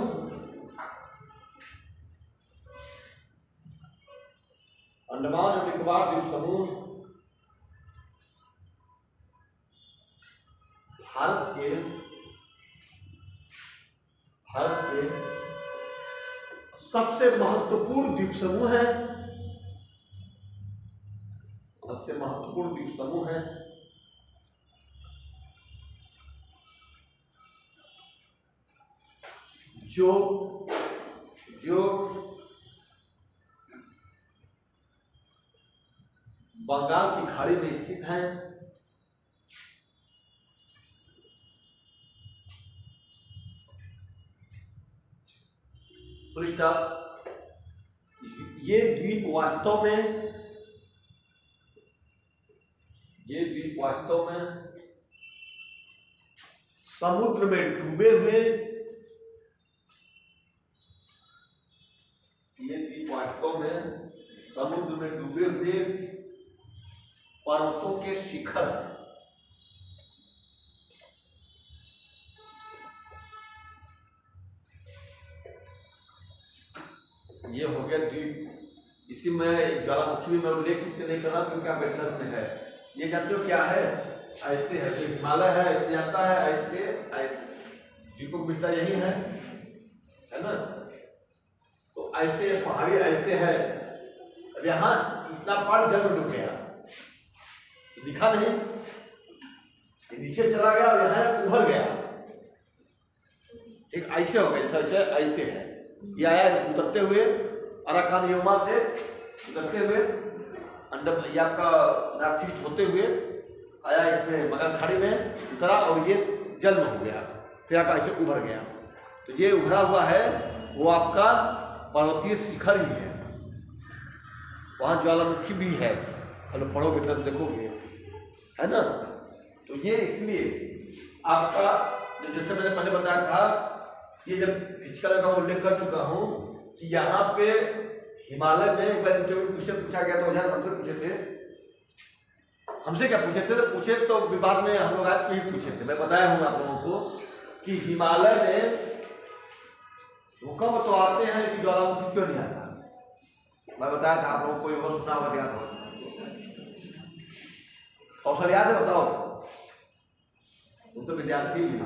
अंडमान और निकोबार द्वीप समूह भारत के सबसे महत्वपूर्ण द्वीप समूह है, सबसे महत्वपूर्ण द्वीप समूह है। जो बंगाल की खाड़ी में स्थित है। ये द्वीप वास्तव में समुद्र में डूबे हुए, ये द्वीप वास्तव में समुद्र में डूबे हुए पर्वतों के शिखर हैं। ये हो गया द्वीप। इसी में ज्वालामुखी में मैं उल्लेख इसलिए नहीं कर रहा क्योंकि आप एटलस में है। ये जानते हो क्या है? ऐसे है, तो हिमालय है, ऐसे जाता है, ऐसे ऐसे द्वीपों की विस्तार यही है ना। तो ऐसे पहाड़ी ऐसे है। अब यहाँ इतना पार जल में डूब गया, दिखा नहीं, नीचे चला गया और यहाँ उभर गया। ठीक ऐसे हो गया, जैसे ऐसे है। ये आया उतरते हुए अराकान योमा से उतरते हुए अंडर ये आपका नॉर्थ ईस्ट होते हुए आया इसमें मगर खाड़ी में उतरा और ये जल में हो गया, फिर आपका ऐसे उभर गया। तो ये उभरा हुआ है वो आपका पर्वतीय शिखर ही है, वहाँ ज्वालामुखी भी है। चलो पढ़ोगे तो देखोगे, है ना। तो ये इसलिए आपका जैसे मैंने पहले बताया था कि जब फिजिकल का उल्लेख कर चुका हूँ कि यहाँ पे हिमालय में एक बार इंटरव्यू क्वेश्चन पूछा गया, 2015 पूछे थे हमसे। क्या पूछे थे? तो पूछे तो विवाद में हम लोग आज भी पूछे थे। मैं बताया हूँ आप लोगों को कि हिमालय में भूकंप तो आते हैं लेकिन ज्वालामुखी क्यों नहीं आता। मैं बताया था आप लोगों को, कोई और सुना हुआ याद हो? अवसर याद है? बताओ, तुम तो विद्यार्थी भी हो।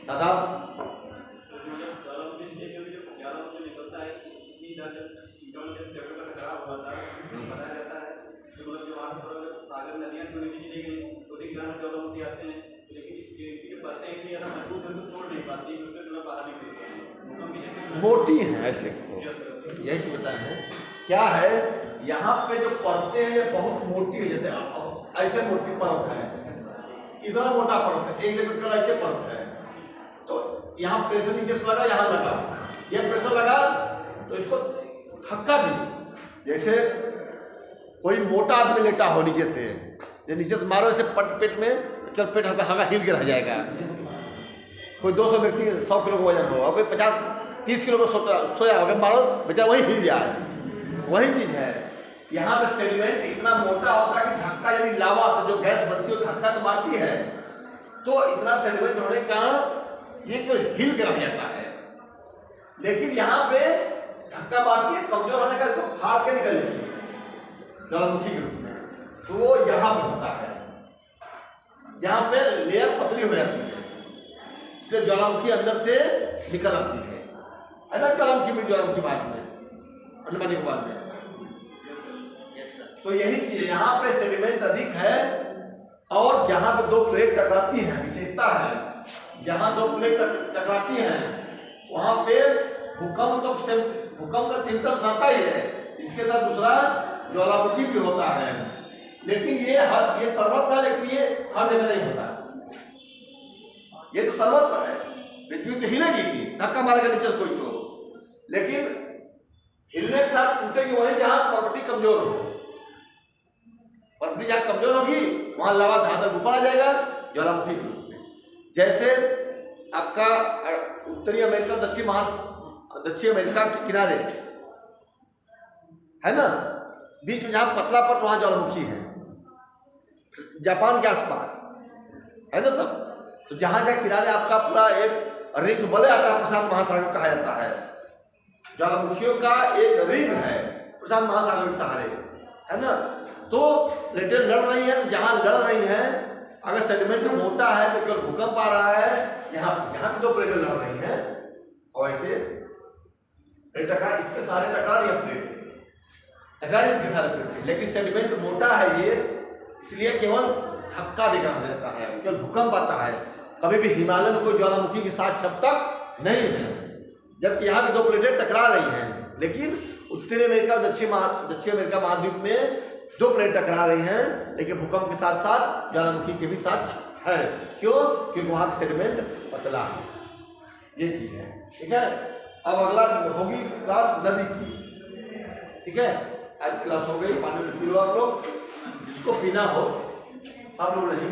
दादा बताया जाता है जो वहाँ सागर नदियाँ जो नीचे चली गई उसी कारण ज्वालामुखी आते हैं, लेकिन पढ़ते हैं कि ज़्यादा मजबूत है तो तोड़ नहीं पाती, उससे थोड़ा बाहर निकलते हैं, मोटी है ऐसे तो यही चीज बताए हैं। क्या है यहाँ पे जो परतें हैं बहुत मोटी है, जैसे ऐसे मोटी परत है, इतना मोटा परत है, एक जगह कल ऐसे परत है। तो यहाँ प्रेशर नीचे से लगा, यहाँ लगा, ये प्रेशर लगा तो इसको धक्का दी। जैसे कोई मोटा आदमी लेटा हो नीचे से, जो नीचे से मारो ऐसे पेट में, चल पेट हल्का हल्का हिल के रह जाएगा। कोई 200 व्यक्ति 100 किलो का वजन हो और कोई 50-30 किलो का सोया होगा, मारो बेचारा वही हिल जाए। वही चीज है यहाँ पे। सेडिमेंट इतना मोटा होता है कि धक्का, यानी लावा से जो गैस बनती है धक्का तो मारती है, तो इतना सेडिमेंट होने का ये क्यों हिल के रह जाता है। लेकिन यहाँ पे धक्का मारती है, कमजोर होने का इसको फाड़ के निकल जाती है ज्वालामुखी के रूप में। तो वो यहाँ पे होता है, यहाँ पे लेयर पतली हो जाती है, इसलिए ज्वालामुखी अंदर से निकल आती है ना। ज्वालामुखी में ज्वालामुखी बाद में अनुमानी के बाद में। तो यही चीज है, यहाँ पे सेडिमेंट अधिक है और जहाँ पे दो प्लेट टकराती हैं, विशेषता है जहाँ दो प्लेट टकराती हैं वहाँ पे भूकंप का सिम्टम्स आता ही है, इसके साथ दूसरा ज्वालामुखी भी होता है। लेकिन ये सर्वत्र है, लेकिन ये हर जगह नहीं होता। ये तो सर्वत्र है, पृथ्वी तो हिलेगी ही, धक्का मारेगा नीचे कोई तो, लेकिन हिलने के साथ टूटेगी वही जहां प्रॉपर्टी कमजोर हो। प्रॉपर्टी जहां कमजोर होगी वहां लावा धाधर ऊपर आ जाएगा ज्वालामुखी के रूप में। जैसे आपका उत्तरी अमेरिका दक्षिण अमेरिका के किनारे है ना, बीच में जहां पतला पट वहां ज्वालामुखी है, जापान के आसपास है ना सब। तो जहां जहां किनारे आपका पूरा एक रिंग बले आता है, प्रशांत महासागर कहा जाता है। ज्वालामुखियों का एक रिंग है प्रशांत महासागर के सहारे, है ना। तो प्लेटें लड़ रही है, तो जहां लड़ रही है अगर सेडिमेंट मोटा है तो केवल भूकंप आ रहा है। यहाँ भी दो प्लेटें लड़ रही हैं और ऐसे टकरा, इसके सारे टकरा रही है प्लेट, टकरा रही इसके सारे प्लेट, लेकिन सेडिमेंट मोटा है ये, इसलिए केवल धक्का देता है, केवल भूकंप आता है। कभी भी हिमालय में कोई ज्वालामुखी की साक्ष अब तक नहीं है, जबकि यहाँ भी दो प्लेटें टकरा रही हैं। लेकिन उत्तरी अमेरिका और दक्षिण अमेरिका महाद्वीप में दो प्लेट टकरा रही हैं, लेकिन भूकंप के साथ साथ ज्वालामुखी के भी साक्ष है। क्यों? क्योंकि वहाँ की सेडिमेंट पतला है, ये चीज है। ठीक है, अब अगला होगी क्लास नदी की। ठीक है, आज क्लास हो गई, पानी में पी लो आप लोग, जिसको पीना हो आप लोग नहीं।